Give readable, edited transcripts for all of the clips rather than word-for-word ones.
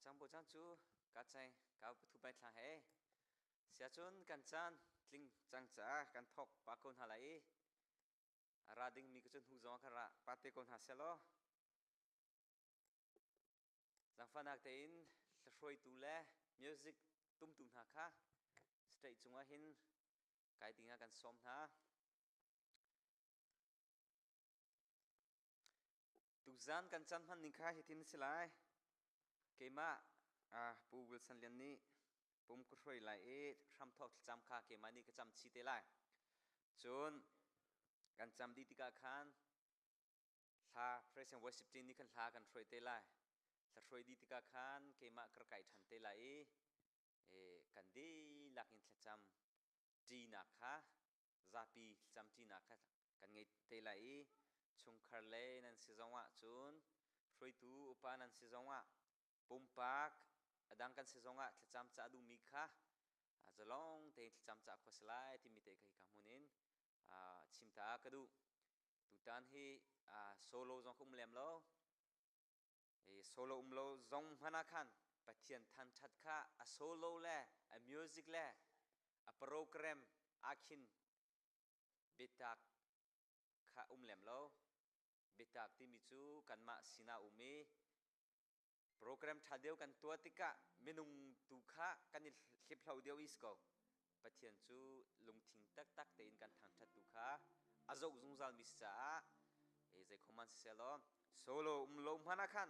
จังบ่จังจูกัดใจก้าวทุบไปทางเฮเสียจนกันจันลิงจังจ้ากันทกปากคนหาไหลราดิ่งมีกจนหูจงกันระปาเตคนหาเสลอจังฟันนักเตอินช่วยตูเล่มิวสิกตุ้มหาค่ะสเตย์จงว่าหินไกด์ติงกันสมนะตุจันกันจันมันนิค่ะหิตินสิไลเกมาปูวิลสันเลียนนี้ปุ่มกระโดดไหลรำทอดจำค่าเกมานี่ก็จำชีเตไลจนกันจำดีติกาขันลาเพรสเซนวัสิบจีนี่กันลากันโดยเตไลสโดยดีติกาขันเกมากระไก่ทันเตไลกันดีลักอินจำจีนักค่ะซาปีจำจีนักค่ะกันไงเตไลชงคาร์เลนันซีซองวะจนโดยตูอุปานันซีซองวะปุ่มปักดังกันซีซองะที่จำจะดูมีค่ะจะลองเตะที่จำจะควสไลที่มีเตะกันกัมุนินชิมตากระดูตุตันฮีโซโล่จงคุมเลี้ยมโลโซโล่โลจงพนักขันปะเทียนทันชัดค่ะโซโล่เล่มิวสิกเล่โปรแกรมอาคินเบตักค่ะเลี้ยมโลเบตักที่มีจูกันมาสินามีโปรแกรมชาเดียวกันตัวติกะเมนุงตุค่ะกันนี่คลิปเราเดียวอิสโก้ปะเทียนจูลงทิ้งตักเตอินกันทางชัดตุค่ะอาจจะจงจัลมิสจ้าใจคอมมันเซลล์โซโล่ลงพนักขัน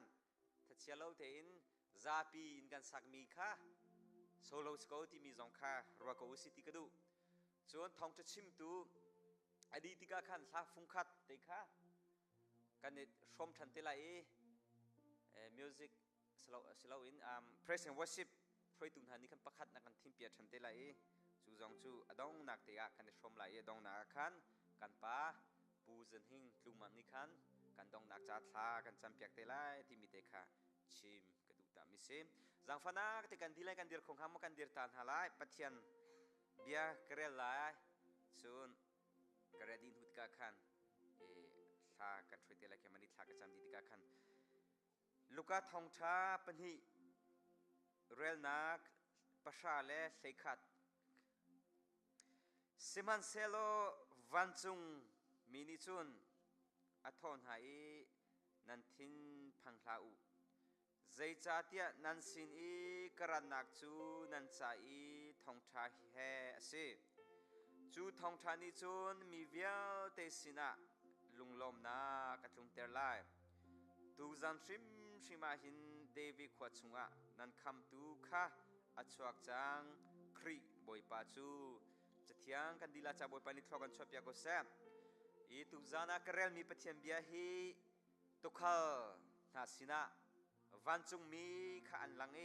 ถ้าเชลล์เตอินซาปีอินกันสักมีค่ะโซโล่สกอที่มีจงค่ะรัวก็อุสิติกดูส่วนทองจะชิมตูอดีติกะขันลาฟุงคัดเตค่ะกันนี่ชมทันเตลัยมิวสิกselaw in praise and worship ช่วยตุนหานี่คันประคัดนักกันทีมเปียชันเตลัยจูจงจูอดองนักเตะกันชมไหลอดองนักขันกันป้าปูจันหิงลุงมันนี่ขันกันดองนักจัดลากันจำเปียกเตลัยที่มีเตะค่ะชิมกระดูกตามิเซมจังฟันนักเตะกันดีเลยกันเดียร์คงหามกันเดียร์ตานหาไลปัจจัยเบียกระไลส่วนกระดินหุดกาขันลากันช่วยเตลัยแค่มันนี่ลากันจำดีติกาขันลูกทองช้าปนิเรลนักภาษาเลเสขัดซิมันเซโลวันจุงมินิจุนอัทอนหายนันทินพังลาอุใจจ่าเตียนันสินอีกระนักจูนันใจทองช้าเฮเสจูทองช้านิจุนมีเวียเตสินะลุงลมนักลุงเตอร์ไลตูจันทริมชิมาหินเดวิขวัดสุงะนันคำตูค่ะอัจฉริจังครีบอยปาจูจะเที่ยงกันดีละจะบอยปานิทรกันชอบยากเสพอีตูจานักเรลมีปะเทียนเบียฮีตุขลนาสินะวันจุงมีข้าอันลังเอ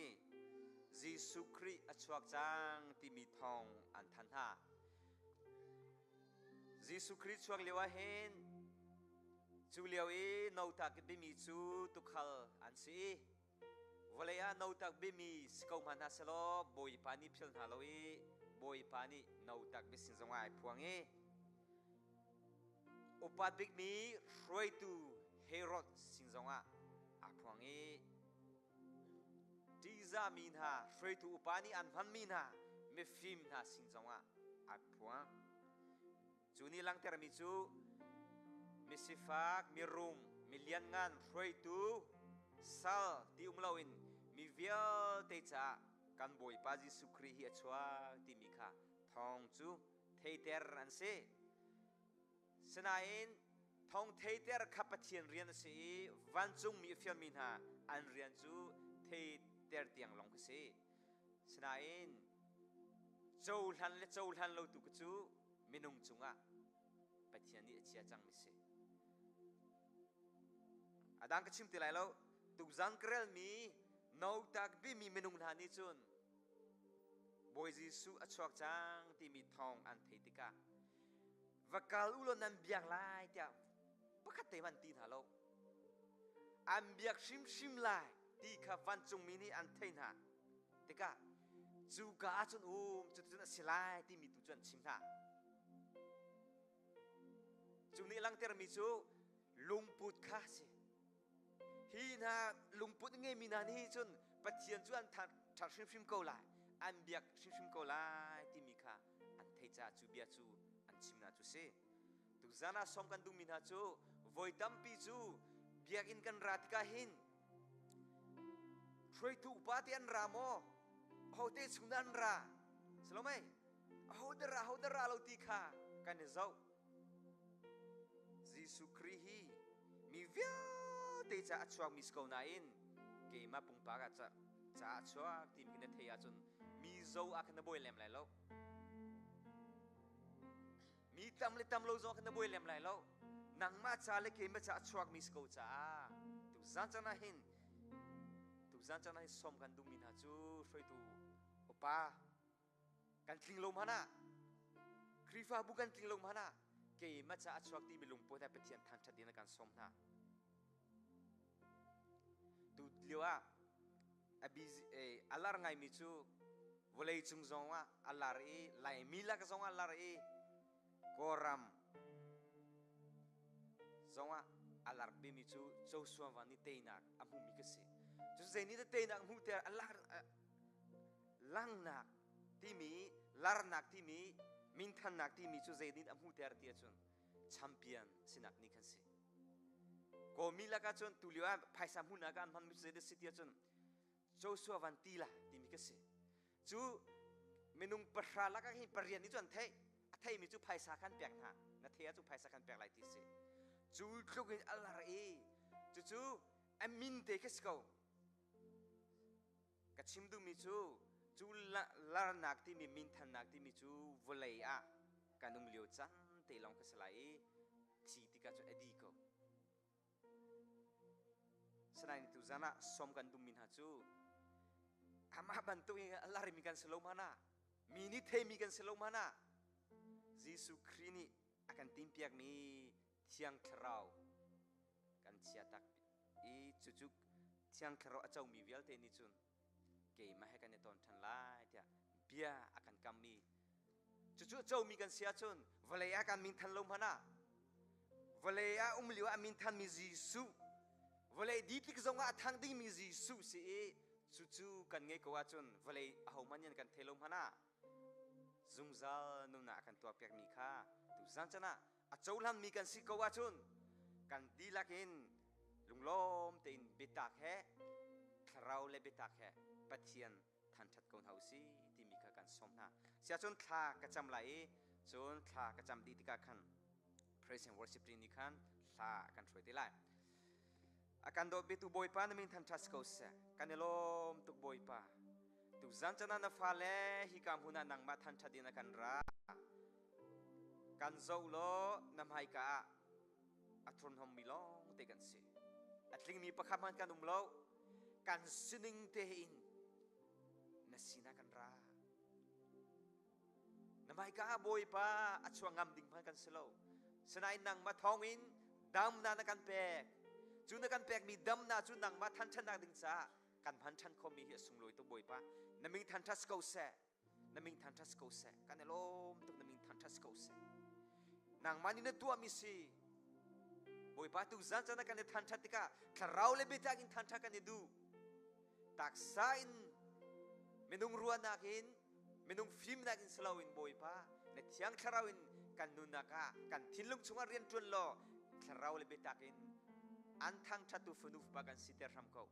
จิสุครีอัจฉริจังที่มีทองอันทันหาจิสุครีช่วงเลวะเห็นจูเลียวนอตักบิมีจูตุขลอันซีวลัยนอตักบิมีสกอมันฮัสโลบอยปานิพิลนาโลบอยปานินอตักบิสินจงไอพวงอุปาบิกมีรวยตูเฮโรดสินจงอาพวงดีซามินฮารวยตูอุปานิอันพันมินฮาเมฟิมฮาสินจงอาพวงจูนี่ลังเทอร์มิจูมิสิฟักมิรุมมิเลียนงานรวยตูซัลที่ลาวอินมิเวียเตจ่ากันบอยปาจิสุครีฮิอัชวาที่มีค่ะทองจูเทเตอร์อันเซสนาอินทองเทเตอร์ขับเทียนเรียนสิวันจุงมีฟิลมินฮาอันเรียนจูเทเตอร์เตียงลงกสิสนาอินโจลันและโจลันเราตุกจูมินุงจุงะปเทียนนี่เชียจังมิเซอดังก็ชิมติไลแล้วตุกจันกเรลมีนอตักบิมีเมนุงนานิจุนบอยจิสุอัจฉริจังที่มีทองอันเทติกาวักาลุลนันเบียกไลเดียปกติมันตีนฮาโลอันเบียกชิมไลที่ข้าวันจงมินีอันเทนฮาติกาจูกาจุนจุดนั้นสิไลที่มีตุจันชิมฮาจุนี่ลังเทอร์มิจูลุงปุดข้าสิฮีนาลุงปุดเงมินานี่จน ปัจจัยจุอันทักชิมเกาไลอันเบียกชิมเกาไลที่มีค่ะอันเทจ่าจูเบียจูอันชิมนาจูเซตุกจานาสมกันดูมินาจูวอยตัมปีจูเบียกอินกันรัดกาหินช่วยถูกปาติอันรามอเขาเตสุนันราสโลไม่เขาเดราเราตีค่ะกันเจ้ายิสุคริฮีมีเวียเตจ่าชวกมิสกาวนาอินเกมาปุ่งปากจ่าชวกทีมกินเทียจนมีเจ้าอาคันบอยเลมไหลแล้วมีตำโลโจอาคันบอยเลมไหลแล้วนังมาจ่าเล็กเกมาจ่าชวกมิสกาวจ่าตุจันจานาหินสมกันดูมินาจูช่วยตูโอปากันทิ้งลมฮานะครีฟ้าบุกันทิ้งลมฮานะเกมาจ่าชวกที่มีลุงโปแต่เป็นเทียนทันชัดดีในการสมนะตูเลี้ยวอบิอัลลาร์ไงมิจูวลัยจุงจงว่าอัลลาร์ไลมิลากจงอัลลาร์กอรัมจงว่าอัลลาร์บิมิจูโจสวาวันนี้เตนักอามุมิกสิจุดเจนี่เตนักมุเตออัลลาร์ลังนักที่มีลาร์นักที่มีมินทันนักที่มีจุดเจนี่อามุเตอร์ที่จุนแชมเปี้ยนสินักนี่กันสิก็มิลากจนตุลิวาไพสามุนักอันมันมิเซเดสิที่จุนโจสวาวันตีละที่มีกันสิจูเมนุงปะราลักให้ปริญญานี่จวนเทมีจูไพศาคันเปียกหานาเทียจูไพศาคันเปียกหลายทีสิจูลูกอินอัลลาร์จูอามินเตคิสเขากัชิมดูมีจูลาร์นักที่มีมินทันนักที่มีจูวลัยกันนุ่มเลี้ยวจันเตลองคิสไลชีติกาจูเอดีเขาสนายนี่ตูจานะสมกันดูมินหาจูอามาบันตุyang Allah remikan selalu mana, mini temikan selalu mana, Yesus Kristus akan timpiak mi tiang kerau, kan ciatak, cucuk tiang kerau acau mi vial teni cun, kei mahekan eton tanlai dia, biar akan kami, cucuk acau mi kan sia cun, valaya akan mintan selalu mana, valaya liwa mintan mi Yesus, valaya dipik zonga atang ding mi Yesus si cucu kan ngai kawacun valai ahomanyan kan thelom hana zungzal nuna akan tua piak mika tu zancana achaulan mi kan si kawacun kan dilakin lunglom tein betak he kharau le betak he pathian than that kon hausi ti mika kan somna sia chun tha kacham lai chun tha kacham di tika khan praise and worship ni khan tha kan throi ti lai akan do bitu boy pa namin than trust ko se kanelom tuk boy pa tu zancana na fale hikam huna nang ma than thadina kan ra kan zo lo namhai ka athun hom milong te kan si atling mi pakhaman kan umlo kan sining te in nasina kan ra namhai ka boy pa achwangam ding pa kan selo sanai nang ma thongin dam na kan pekจุนกันแปลกมีดำนาจุนังมาทันชันนักดึงจ้ากันพันชันคอมีเหตุสุงลอยตัวบ่อยปะน้ำมิงทันทัสกูเสน้ำมิงทันทัสกูเสกันเอลมตุกน้ำมิงทันทัสกูเสนางมันนี่นตัวมิสีบ่อยปะตุกจันจันกันเนทันทัติกาคราวเลเบตากินทันทักันเนดูตักไซน์เมนุงรัวนักินเมนุงฟิล์มนักินสลาวินบ่อยปะเนที่ยังคราวอินกันนุนักะกันทิ้งลุงชงอาเรียนจวนโลคราวเลเบตากินantang chatu funuf bagan siter ramko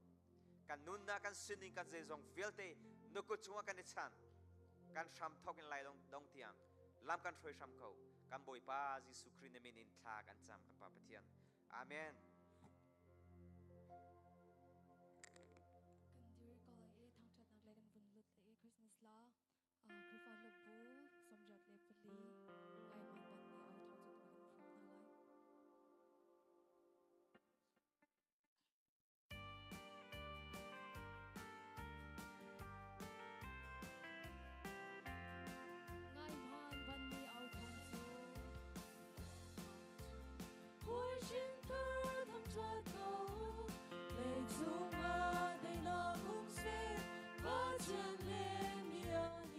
kan nunna kan sining kan zezong velte noko chunga kan chan kan sham thokin lai dong tiang lam kan throi ramko kan boy pa Jesu Christ ne menin tha kan cham kan pa pathian amen kan dir ko lai thang chat nak lai kan bun lut Christmas la krifa le bu somjat le pli ai man ban ni au thang chat kan from na lai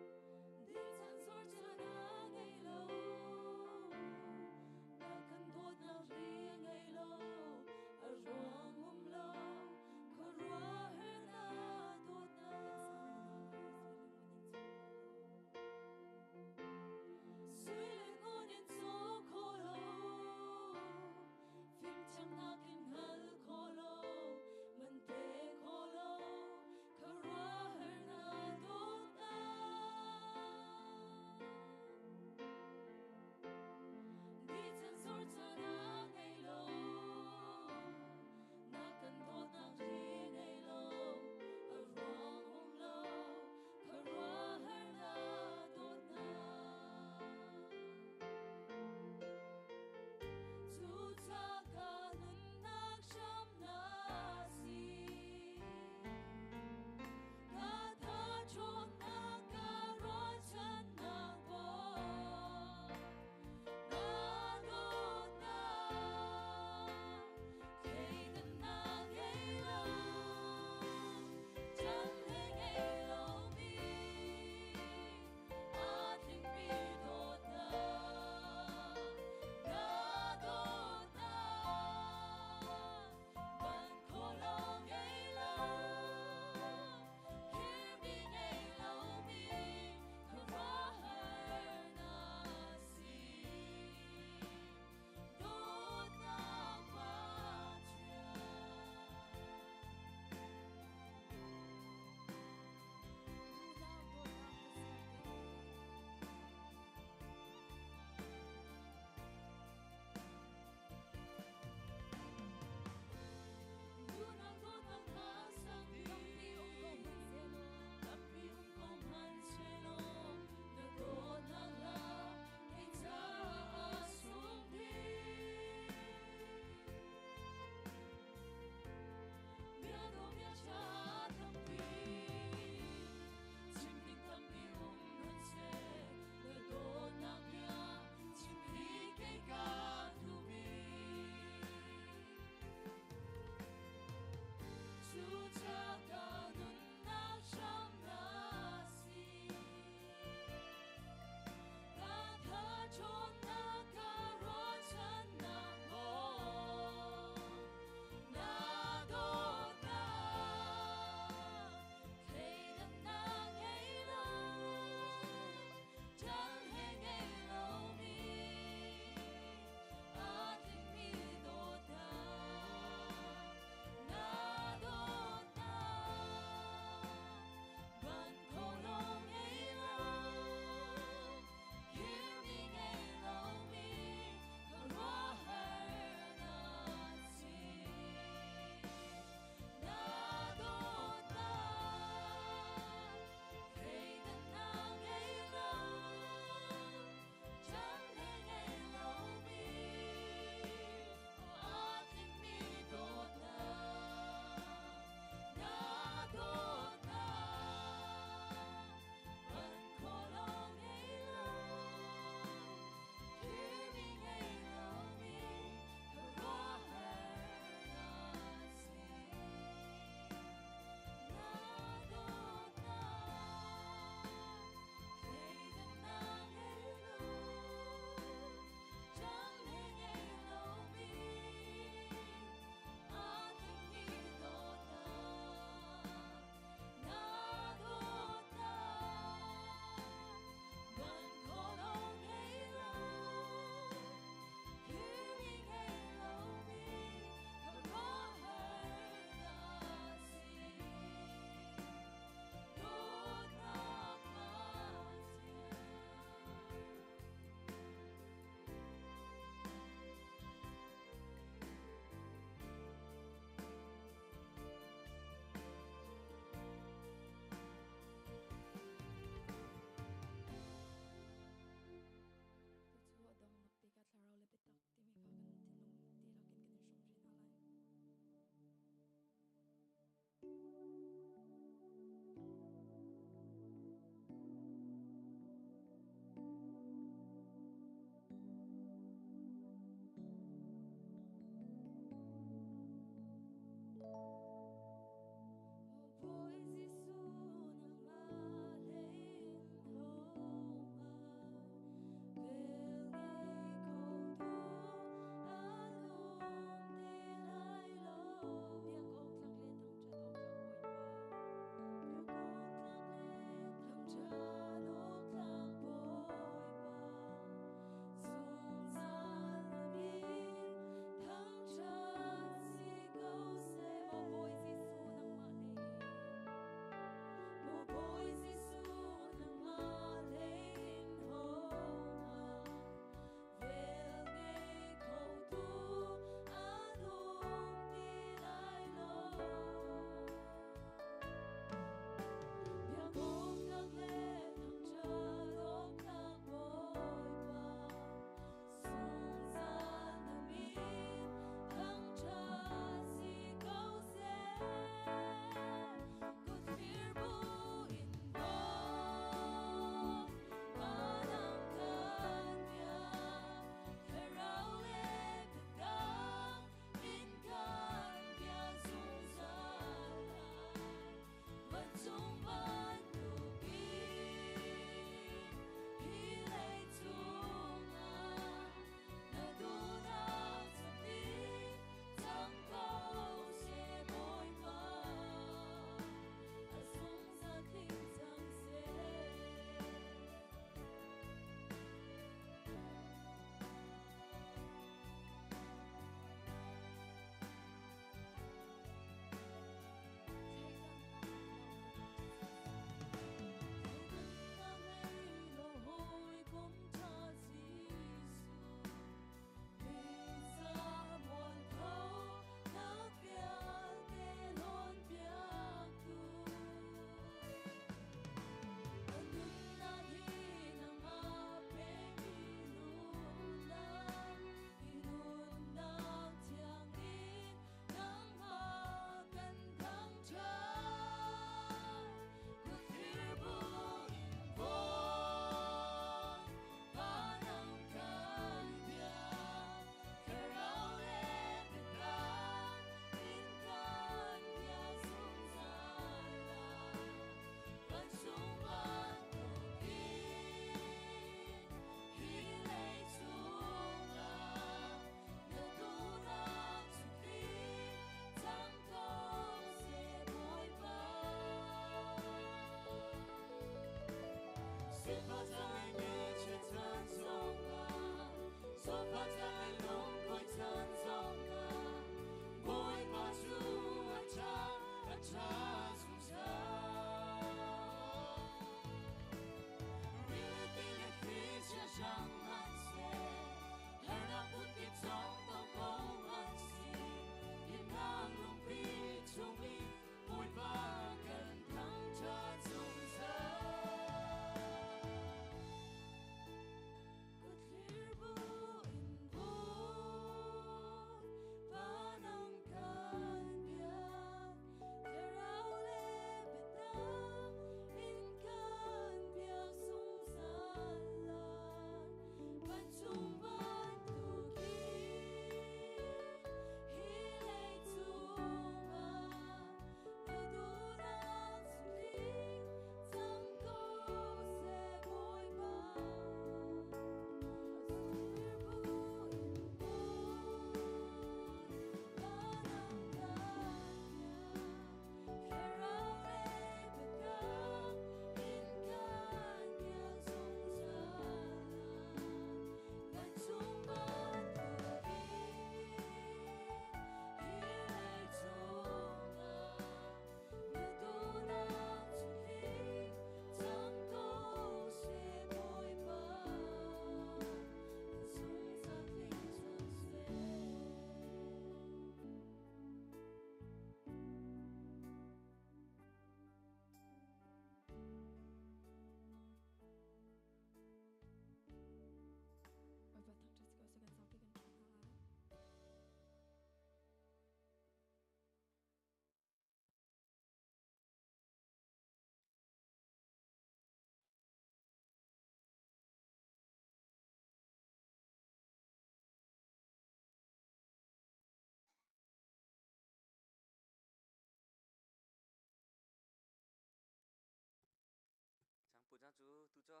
tu cho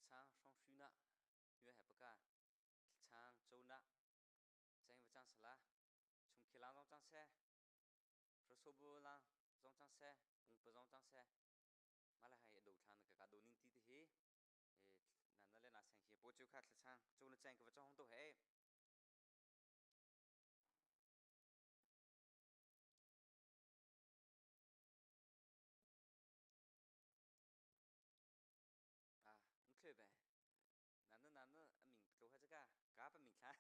chang song shu na yue he paka chang chou na chang wa chang sala chung khilang zong chang se pro so bu lang zong chang se pung pa zong chang se mala hai do than ka do ning ti ti hi e nan na le na sang hi po chu kha chang chou na chang ka wa chang to he ứng khơi về nắn mình lâu hết cả cá bên mình khá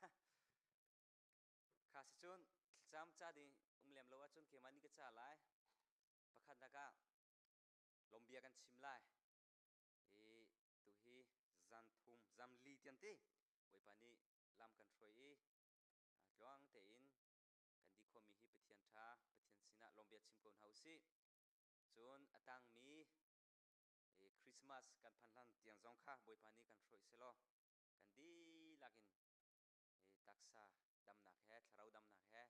khá sẽ chôn chăm cha đi làm lâu chôn khi mà đi cái cha lại bắt khăn cả lồng biaกันชิมlại tu hi zan thum zam li tian te với pani làmกันtrôi loang te inกันđi khomi hi pethian tha pethian sina lồng bia chim kon hausi chôn atang mi Christmas kan phanlan tiang zong kha boi pani kan throi selo kan di lakin taksa dam nak he tharau dam nak he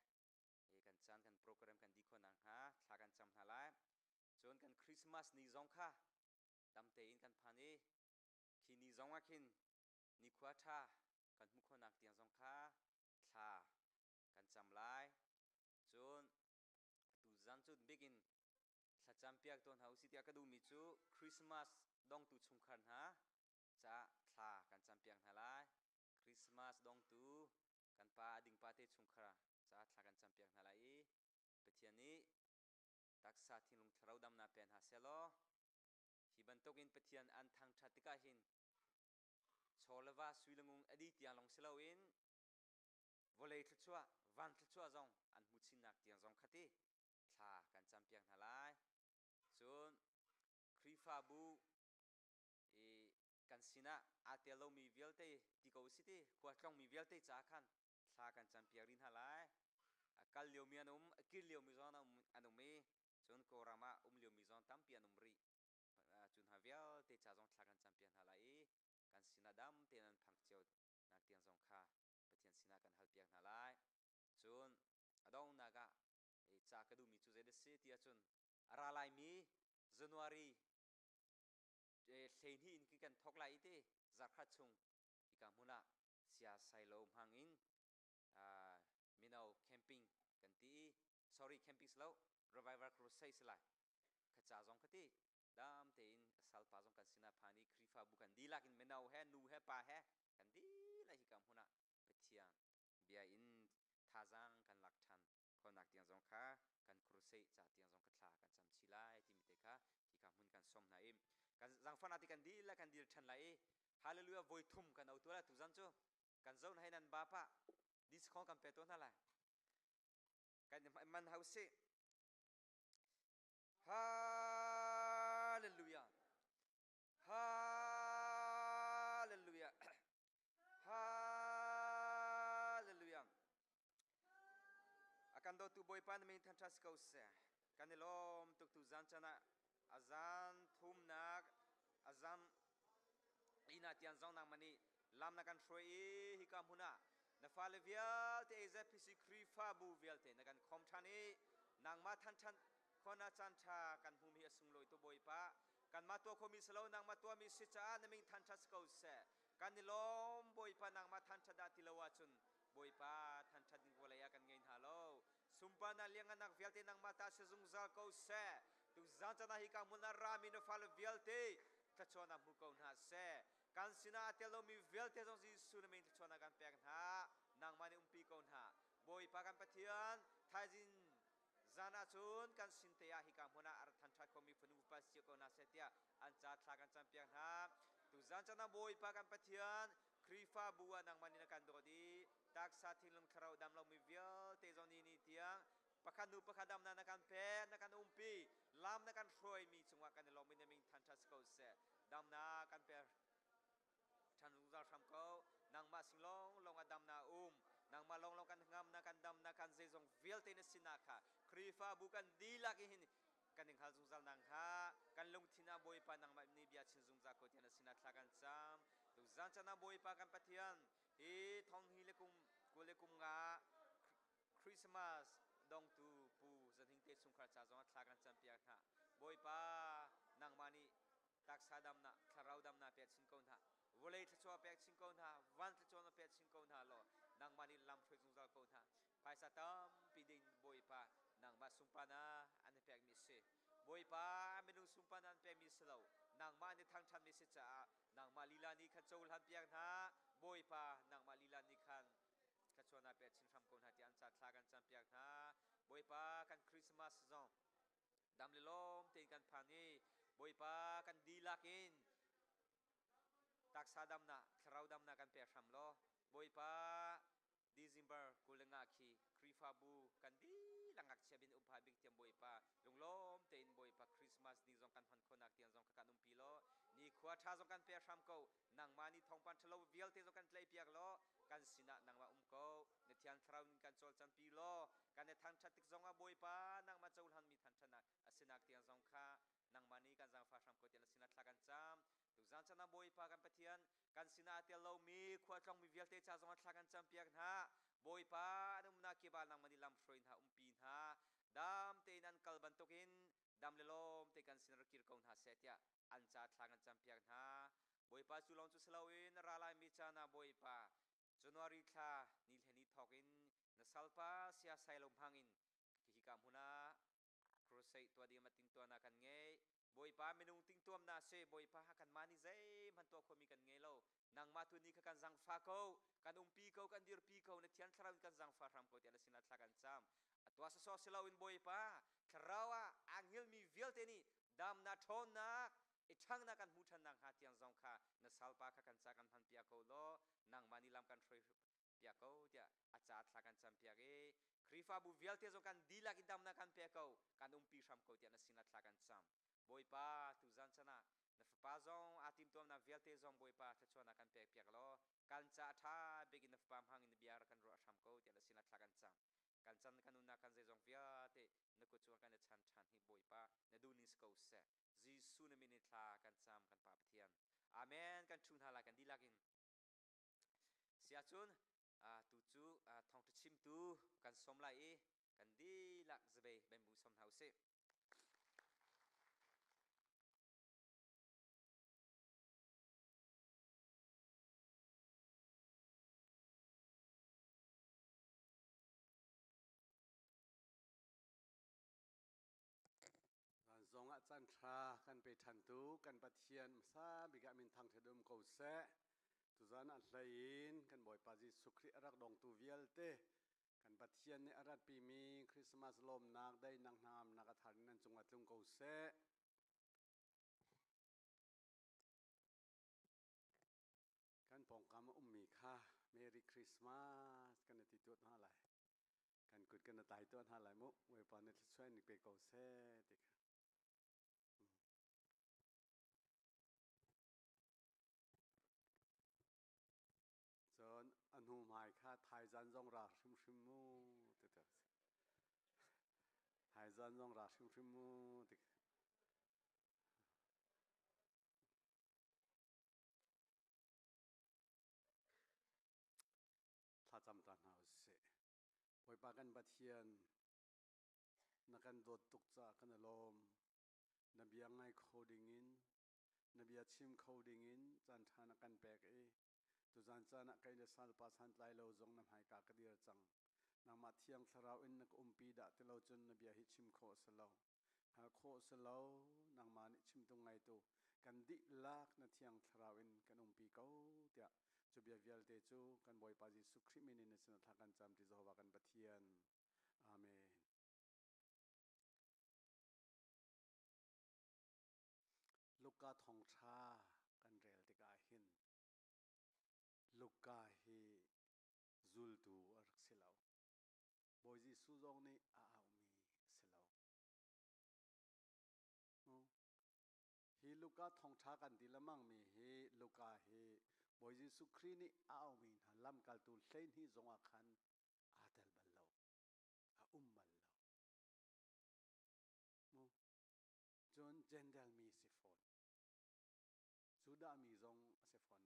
kan chan kan program kan di khon ang ha thla kan cham halai chon kan Christmas ni zong kha dam te in kan phani khi ni zong akin ni khwa tha kan mu khon nak tiang zong kha thla kan cham lai chon tu zan chut begin sa champiak ton hausi ti akadu mi chu Christmas dong tu chungkhan ha cha thla kan champiak halai Christmas dong tu kan pa ding pa te chungkhara cha thla kan champiak halai pethiani taksa thinglung tharau dam na pen ha selo hiban tokin pethian an thang thatika hin cholwa suilangung adi tiang long selo in volei thchua van thchua zong an muchin nak tiang zong khati thla kan champiak halai chun krifa bu kan sina atelo mi velte tiko city khuatlong mi velte cha khan thla kan champiak rin halai akal lio mi akil lio mi zona anumi chun korama lio mi zon tampi anumri chun havial te cha zong thla kan champiak halai kan sina dam te nan phangcheu nak tiang zong kha pathian sina kan halpiak halai chun adong naga cha kadu mi chu zede se tia chun aralai mi January hlein hi in ki kan thok lai te zakha chung ikam huna sia sailo hangin minau camping kan ti sorry camping slow revival crusade sila khacha jong khati dam te in salpa jong kan sina phani krifa bukan dilak in minau he nu he pa he kan di la hi kam huna pethian bia in thajang kan lakthan khonak tiang jong kha kan crusade cha tiang jong khatla kan chamchi lai timite kha hi kam hun kan som na im kan jang fana ti kan di la kan dir than lai hallelujah voi thum kan au tura tu jan chu kan zon hai nan ba pa dis khong kan peton hala kan man hause hallelujah hallelujah hallelujah akan do tu boy pan min than thas ko se kanilom tuk tu zan chana azan thum nak azam ina tian zong nang mani lam na kan throi hi kam huna na fale vial te eze pisi krifa bu vial te na kan khom thani nang ma than than khona chan tha kan hum hi asung loi to boy pa kan ma to khomi selo nang ma to mi si cha na min than thas ko se kanilom boy pa nang ma than tha da tilawa chun boy pa than tha ding bolaya kan ngein halo sumpa na liang anak vial te nang mata se zung za ko se tu zan chana hi kam huna rami no fale vial te tachona mu ko na se kan sina atelo mi velte jong ji sunamin chona kan pek na nang mani umpi ko na boy pa kan pathian thajin zana chun kan sinteya hi kam huna ar than tha komi phunu pas chi ko na setia an cha thla kan champiak na tu zan chana boy pa kan pathian krifa buwa nang mani na kan dodi tak sa thilung tharau dam lo mi velte jong ni tiang pakhanu pakhadam na kan pe na kan umpi lam na kan throi mi chungwa kan lo mi na ming than tha ko se dam na kan pe chan uzar tham ko nang ma singlong long adam na nang ma long kan ngam na kan dam na kan zejong velte na sinakha krifa bukan dilak hin kan ning hal zungzal nang ha kan long thina boy pa nang ma ni bia chin zungza ko tiana sinat kan cham tu zan chana boy pa kan pathian hi thong hi lekum nga Christmas dong tu pu zathing te sungkhar cha jong thla kan champia kha boy pa nang mani tak sadam na tharau dam na pek chin kon ha volei thachwa pek chin kon ha van thachwa na pek chin kon ha lo nang mani lam throi jung zal kon ha pai sa tam piding boi pa nang ma sumpa na an pek mi se boi pa menung sumpa na an pek mi se lo nang ma ni thang than mi se cha nang ma lila ni kha chol han piak na boi pa nang ma lila ni khan thachwa na pek chin ram kon ha ti an cha thla kan cham piak na boi pa kan Christmas zong dam le lom te kan phani boi pa kan di lakin tak sadam na thrau dam na kan pe sham lo boi pa December kulenga khi krifa bu kan di langak chabin upha big tiam boi pa lunglom te in boi pa Christmas ni jong kan phan khonak tiang jong ka kanum pi lo ni khwa tha jong kan pe sham ko nang mani thong pan thlo vial te jong kan tlei piak lo kan sina nang ma ko ne thian thrau ni kan chol chan pi lo kan ne thang thatik jong a boi pa nang ma chol han mi than thana asinak tiang jong kha nang mani kan jang fa sham ko tian sina thla kan cham tu zan chana boi pa kan pathian kan sina tel lo mi khwa tong mi vial te cha jong thla kan cham piak na boi pa dum na ki ba nang mani lam froin ha umpi na dam te nan kalban tokin dam le lom te kan sin rakir ko na setya an cha thla kan cham piak na boi pa chu long chu slawin ralai mi cha na boi pa January thla ni lheni thokin na salpa sia sailom hangin ki kam huna crusade to di mating to na kan nge boi pa menung ting tuam na se boi pa kan mani zai man to khomi kan nge lo nang ma tu ni ka kan jang fa ko kan pi ko kan dir pi ko na thian thraw kan jang fa ram ko ti ala sina thla kan cham atwa sa so selaw in boi pa thrawa angil mi vial te ni dam na thon na ithang na kan mu than nang ha tiang jong kha na sal pa kha kan cha kan phan pia ko lo nang mani lam kan throi pia ko tia acha thla kan cham pia ge krifa bu vial te jong kan dila ki dam na kan pe ko kan pi sham ko tia na sina thla kan cham boi pa tu zan chana na fa zong atim tom na vial te jong boi pa thachwa na kan pe pia lo kan cha tha begin na pam hang in biar kan ro sham ko tia na sina thla kan cham kan chan kan na kan je jong via te na ko chuan kan chan chan hi boi pa na du ni sko se jisu na minit thla kan cham kan pa pathian amen kan thun hala kan dilakin sia chun tu chu thong tu chim tu kan som lai e kan di lak zbe ben bu som hause zong a chan tha kan pe than tu kan pathian sa biga min thang thedum ko se tu zan a hlain kan boi pa ji sukri arak dong tu vial te kan pathian ne arat pi mi Christmas lom nak dai nang nam nak a than nan chung atlung ko se kan pong kam mi kha Merry Christmas kan ti tu na lai kan kut kan tai tu na lai mu boi pa ne choi ni pe ko se ti chon anu mai kha thai zan jong ra shum shum mu te te thai zan jong ra shum shum mu te tha cham ta na se boi pa kan pathian na kan dot tuk cha kan lom na bia ngai coding in na bia chim coding in chan thana kan pek e tu zan chana kai le sal pa san tlai lo zong na hai ka ka dir chang na ma thiang tharau in na pi da te lo chun na bia hi chim kho sa lo ha kho sa lo nang ma ni chim tu ngai tu kan di lak na thiang tharau in kan pi ko tia chu bia vial te chu kan boi pa ji sukri minin na sin tha kan cham ti zo wa kan pathian amen luka thong tha kan rel te ka hin luka hi zul tu arak silau boi ji su zong ni a au mi silau hi luka thong tha kan di lamang mi hi luka hi boi ji su khri ni a au mi na lam kal tu hlein hi zong a khan a tel bal lo a bal lo mo John jendal mi si phone Juda mi zong se phone lo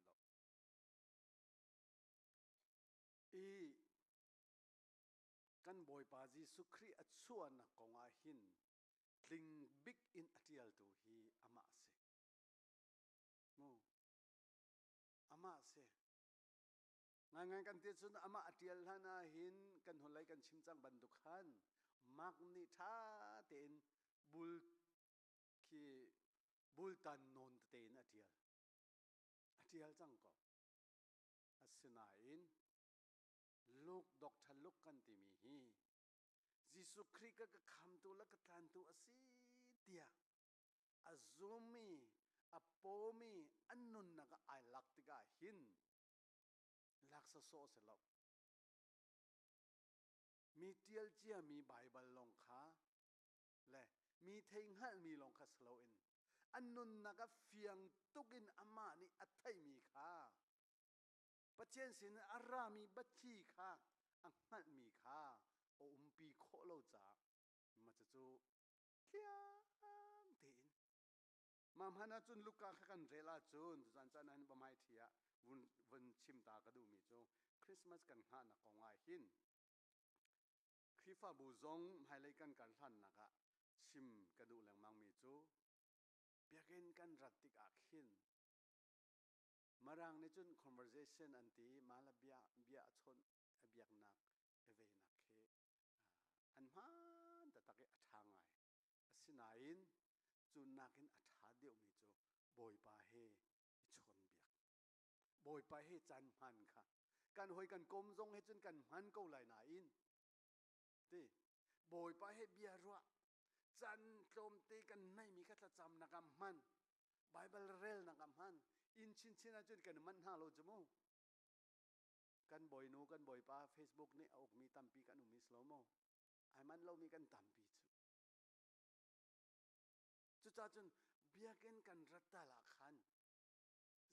i kan boi pa ji sukri a chuan na konga hin tling big in atial tu hi ama se mu ama se ngai kan ti chun ama atial hana hin kan holai kan chimchang banduk khan mak ni tha ten bul ki bul tan non ten atial chang ko asinain luk dok than luk kan ti mi hi Jisu Christ ka kham tu la ka tan tu asi tia azumi apomi annun na ka ai lak ti ka hin laksa so se lo mi tial chia mi bible long kha le mi theng hal mi long kha slow in annun na ka fiang tukin ama ni athai mi kha pachen sin arami bachi kha ang hal mi kha o umpi kho lo cha ma cha chu thiang tin mam hana chun luka kha kan rela chun chan chan an bamai thia vun chim ta ka du mi chu Christmas kan ha na ko ngai hin khifa bu zong hai lai kan hlan na ka chim ka du lang mang mi chu biaken kan rat tik a khin marang ne chun conversation an ti mala bia chon biak nak eve nak khe an man ta take athangai asinain chun nakin atha deu mi chu boy pa he chon biak boy pa he chan man kha kan hoi kan kom zong he chun kan man ko lai na in ti boy pa he bia ro chan tlom te kan nai mi kha tla cham na kam man bible rel na kam man in chin chin a chun kan man ha lo chmo kan boy nu kan boy pa Facebook ni ok mi tampi kan mi slow mo ai man lo mi kan tampi chu cha chun biaken kan ratta la khan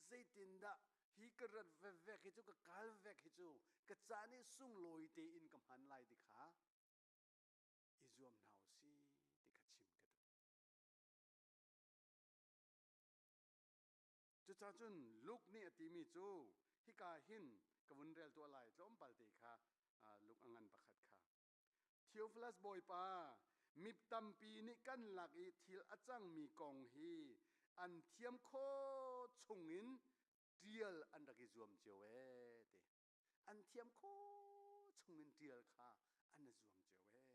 zaitin da hi ka rat ve ve ki chu ka kal ve ki chu ka chani sung loi te in kam han lai di kha izuam nau si ti ka chim ka du chu cha chun luk ni ati mi chu hi ka hin ka vun rel to lai tlom pal te kha luk angan pakhat kha Theophilus boy pa mip tampi ni kan lak I thil achang mi kong hi an thiam kho chungin tial an raki zuam chewe te an thiam kho chungin tial kha an zuam chewe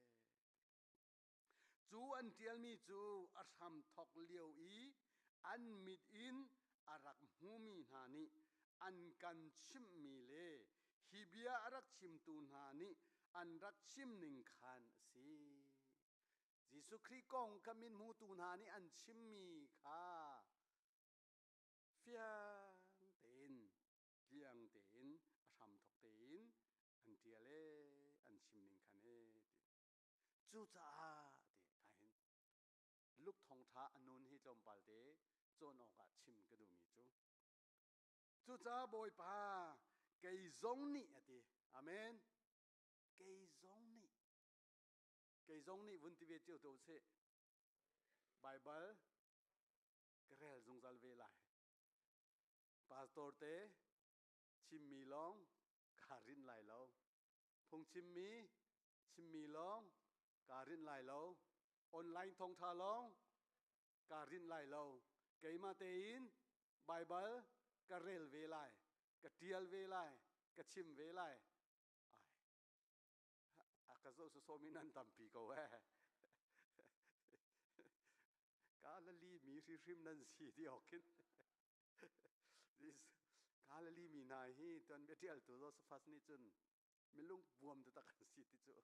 chu an tial mi chu a tham thok lieu I an mit in arak mu mi na ni an kan chim mi le hibia arak chim tu na ni an rak chim ning khan si Jisu Christ kong kamin mu tu na ni an chim mi kha fiang ten liang ten aram thok ten an tia le an chim ning khan e chu cha ti kain luk thong tha anun hi tlom pal te chon oka chim ka du mi chu cha boy pa kei zong ni ati amen kei zong ni vun ti ve chiu to se bible krel zung zal ve lai pastor te chim mi long karin lai lo phung chim mi long karin lai lo online thong tha long karin lai lo kei ma te in bible karel ve lai ka tial ve lai ka chim ve lai ka zo so minan tampi ko ka la li mi rim nan si di okin this ka la li mi nai hi ton betial tu zo fas ni chun milung buam ta tak si ti chu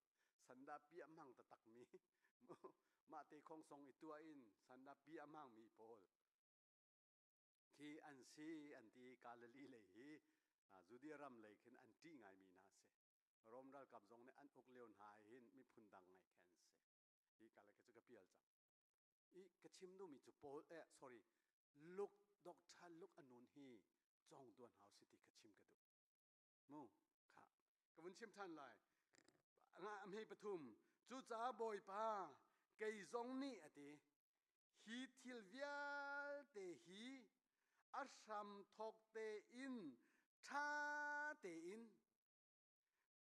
sanda pi amang ta tak mi ma te khong song I tua in sanda pi amang mi pol khi an si an ti ka la li le hi zudi ram le khin an ti ngai mi na se rom dal kam zong ne an uk leon hai hin mi phun dang ngai khen se I kala ke chu ka pial cha I ka chim du mi chu pol sorry look dok tha look anun hi chong tuan hau city ka chim ka du mu kha ka vun chim than lai nga am hei pathum chu cha boy pa kei zong ni ati hi thil vial te hi asam thok te in tha te in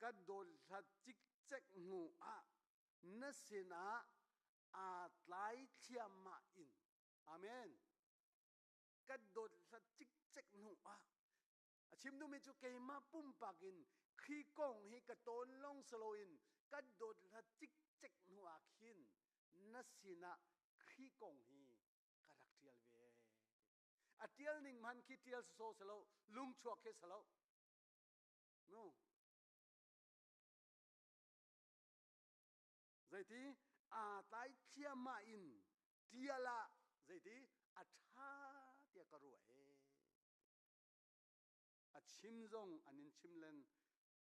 ka dol tha chik chek ngu a na sina a tlai thiam ma in amen กัดโดดละจิกเจ็กหนูอ่ะชิมดูมิจูเกมาปุ่มปากินขีกงให้กระโตนลงสโลอินกัดโดดละจิกเจ็กหนูอาคินนัสินะขีกงฮีกระดักเทียลเวอเทียลนิ่งมันคิดเทียลโซสโลลุงชัวเคสโลนู่ใจที่อาตายเทียมาอินเทียละใจที่อาชาเทียกระรวยอาชิมจงอันนี้ชิมเล่น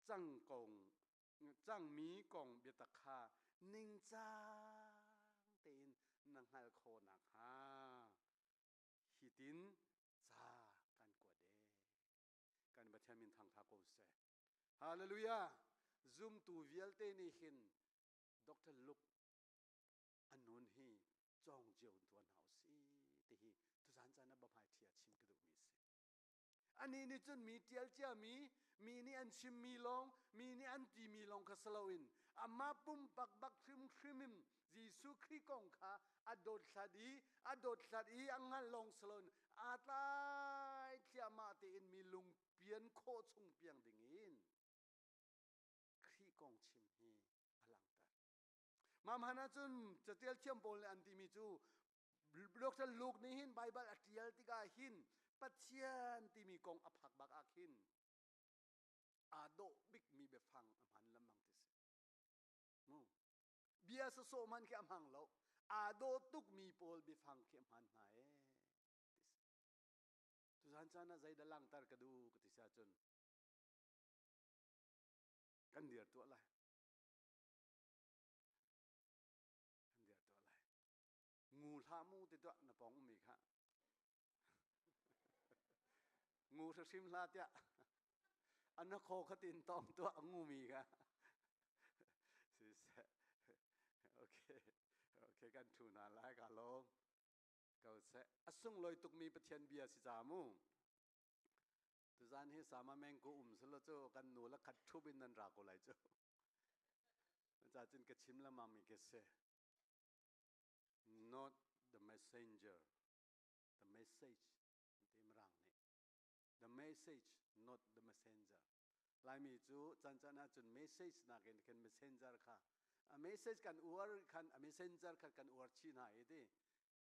จังกงจังมีกงเบียตคานิ่งจางเตีนนังฮัลโคนักฮาฮิตินจ้ากันกวดเดกันบัตรมินทางทาโกเซฮาเลลูยาซุมตูเวลเตนี่หินดรลุกอันนู้นฮีจองเจียวตัวหนาวสีที่ฮีทุสานจานะบะพายเทียชิมกระดูกมีสิอันนี้นี่จนมีเทียลเจ้ามีนี่อันชิมมีลงมีนี่อันตีมีลงคาสลาวินอามาปุ่มปักบักคริมคริมิมจีสุครีกงคาอดดสัดีอังหันลงสลนอาตายเทียมาเตอินมีลุงเปียนโคชุงเปียงดิ่งอินครีกงชิมฮีอลังตามามานะจุนจะเทียลเชื่อมโปนเลยอันที่มีจูดอกลูกนี่หินไบเบิลอัตเทียลติกาหินปัจเจียนที่มีกองอภักบักอาคินอาโดบิกมีเบฟังอมันละมังติสมูเบียสโซมันแค่อมังแล้วอาโดตุกมีโพลเบฟังแค่มันหายทุกท่านจานะใจดลังตารกดูกติสาจนกันเดือดตัวอะไรงูท่ามูติดตัวน่ะปองมีค่ะงูสักชิมลาเตะอันนั้นโคขตินตองตัวงูมีค่ะสิเสโอเคกันทูนาไล่กันลงก็เสอสุ่งลอยตุกมีประเทศเบียสิจามูตุจานให้สามาแมงกูสละโจกันหนูละขัดทุบินนันรากอะไรโจจ่าจินกระชิมละมามีเกษnot the messenger the message ที่มรังนี่ the message not the messenger ลายมีจูจันจันอาจุน message นักเก็น messenger ค่ะ message กันอวดกัน messenger กันอวดชีนายดิ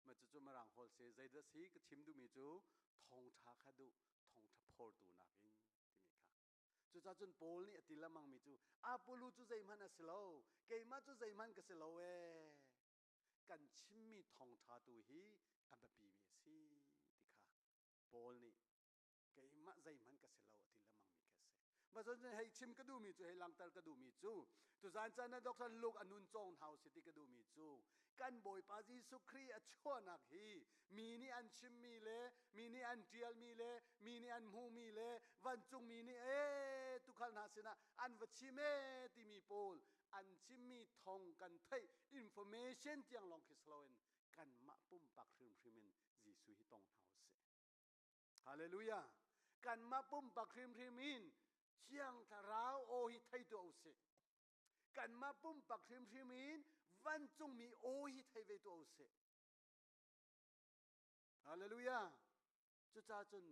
มาจูมรัง whole เสียใจเดสีก็ชิมดูมีจูทองทักดูทองทับพอดูนักอินที่มีค่ะจูจันโพลนี่ติละมังมีจูอาปูลูจูใจมันอสโลเกยมาจูใจมันก็สโลเอกันชิมมีทองทาตูฮีอันแบบปีเวสีติค่ะโพลนี่เกยมาใจมันก็สโลติละมังมีแค่เสมาจนให้ชิมก็ดูมีจูให้ลังตาก็ดูมีจูตุจานจานะดอกลูกอนุนจงเฮาสิติก็ดูมีจูกันบ่อยปาจีสุครีอชั่วนักฮีมีนี่อันชิมมีเลมีนี่อันเทียลมีเลมีนี่อันหูมีเลวันจุงมีนี่ตุขันหาสินะอันวัชิเมติมีโพลอันชิมมีทองกันไทยอินโฟเมชันที่ยังลองคิดสโลนกันมาปุ่มปักคริมคริมินจีสุฮิตองเฮาสิฮาเลลูยากันมาปุ่มปักคริมคริมินเชียงทาราวโอฮิไทยตัวอุสิกันมาปุ่มปักคริมคริมินวันจงมีโอฮิไทยเวตัวอุสิฮาเลลูยาจุจ้าจน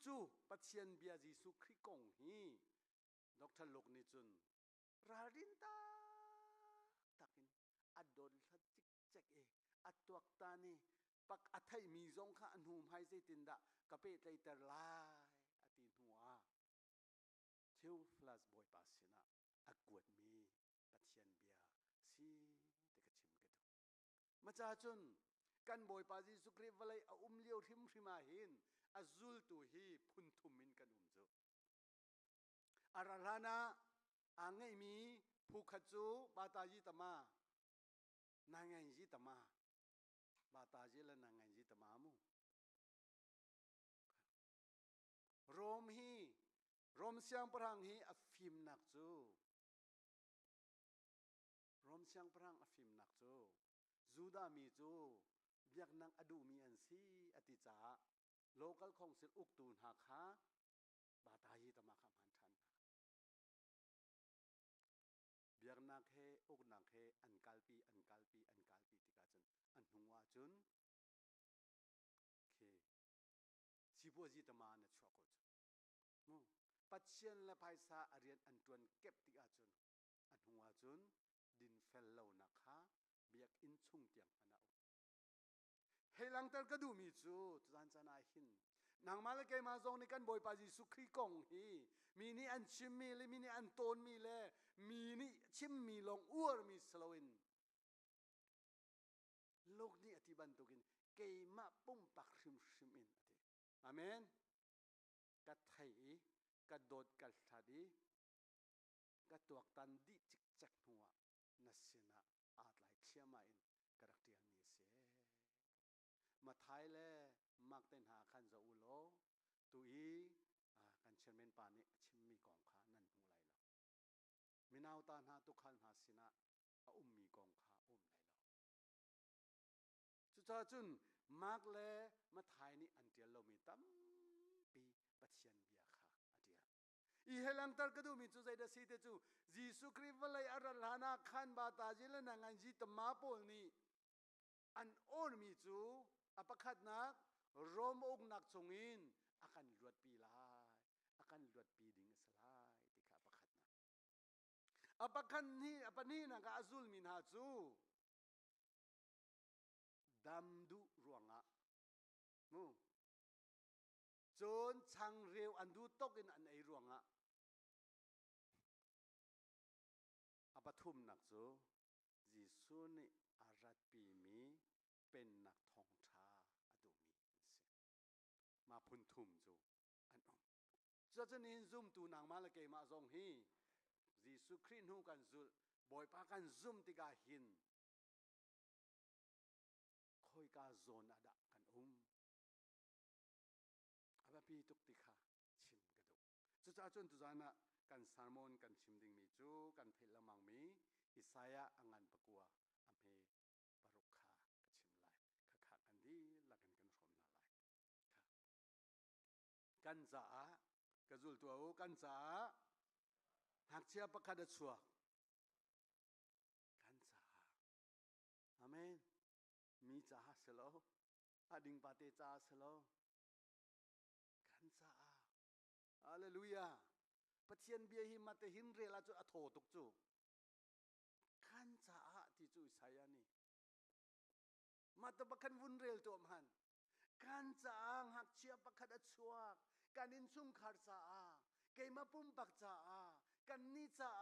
จู่ปัจเจียนเบียจีสุคริกงฮีดอกทลกนิจุนราดินตาตักินอดลทัจิกเจกอัตวักตานีปักอัฐยมีจงข้าอันหูมให้เจตินดะกะเปตไลเตอร์ลายอตินหัวเที่ยวฟลาสบอยปาสินะอักวดมีปัจเจียนเบียซีเด็กชิมกันดูมาจ้าจนกันบอยปาจีสุคริวเลยเลี้ยวทิมทิมาหินอาซุลตูฮีพุนทุมินกันจูอาราลานาอังไงมีผู้ขจูบาตาจิตมานางไงจิตมาบาตาจิละนางไงจิตมามูโรมฮีโรมเสียงพรังฮีอฟิมนักจูโรมเสียงพรังอฟิมนักจูจูดามีจูเบียกนางอดูมีอันซีอติจ่าโลกัลของสิลอุกตูนหาคาบาตาจิตมาคำหันทันเบียกนักเฮอุกนักเฮอันกัลปีติกาจนอันหัวจุนเค บัวจีตมาเนี่ยชัวกุจปัจเจียนและภายษาอาเรียนอันตวนเก็บติอาจุนอันหัวจุนดินเฟลเลานะคะเบียกอินชุ่งเตียงพนาเฮลังเตอร์ก็ดูมีจูจานจานายหินนางมาเลเกมาซงในกันบอยปาจิสุครีกงฮีมีนี่อันชิมมีเลยมีนี่อันโตนมีเลยมีนี่ชิมมีลงอ้วนมีสโลวินโลกนี้อธิบันตุกินเกมาปุ่มปักชิมชิมอินอเมนกัดไทยกัดโดดกัดชาดีกัดตัวตันดิจิกจักหัวนัสนาอาจไหลเชี่ยมาอินกระเทียนมีเสียมาไทยเลยมักเต้นหาขันจะอุโลตุยกันเชนเมนปานิชิมมีกองขานั่นหูไหลแล้วมีนาวตาหาตุขันหาสินะมีกองขาไหลแล้วจุดจุนมักเลยมาไทยนี่อันเดียวเรามีตั้มปีปัจเจียนเบียค่ะอีเฮลังตร์ก็ดูมีจุดใจเดสิเตจูยิสุคริสต์วลัยอารัลฮานาขันบาตาจิเลนังอันจิตมาโปลนี่อันโอนมีจูอปขัดนักรวมอกนักจงอินakan luat pilai akan luat piding selai tika apakah apa ni nak azul min haju damdu ruanga mu jon chang reu andu tokin an ei ruanga apa thum nak chu jisu ni arat pi mi pen nak thong tha adu miมาพุนทุมจูอันจะนินซุ่มตูนางมาละเกมาซองฮียิสุคริสต์หูกันจุลบอยปากันซุ่มติกาหินคอยกาโซนอดะกันอาบะปีตุกติคาชิมกระดุจุจ้าจนตุจานะกันสามอนกันชิมดิ่งมีจูกันเพลละมังมีอิสายะอังันปะกัวอำเภปรุขากระชิมไลขะอันดีละกันกันชมนาไลกันจ้ากระจุลตัวโอกันจ้าหักเชียประคัดชัวกันจ้าอาเมนมีจ้าเสลออดิ่งปาเตจ้าเสลอกันจ้าฮาเลลูยาปะเทียนเบียหิมาเตหินเรลาจุอโถตุกจูกันจ้าที่จูสายนี่มาตบกันวุนเรลตัวมันกันจ้าหักเชียประคัดชัวกันอินซุ่มขาดจ้าเกยมาปุ่มปักจ้ากันนี่จ้า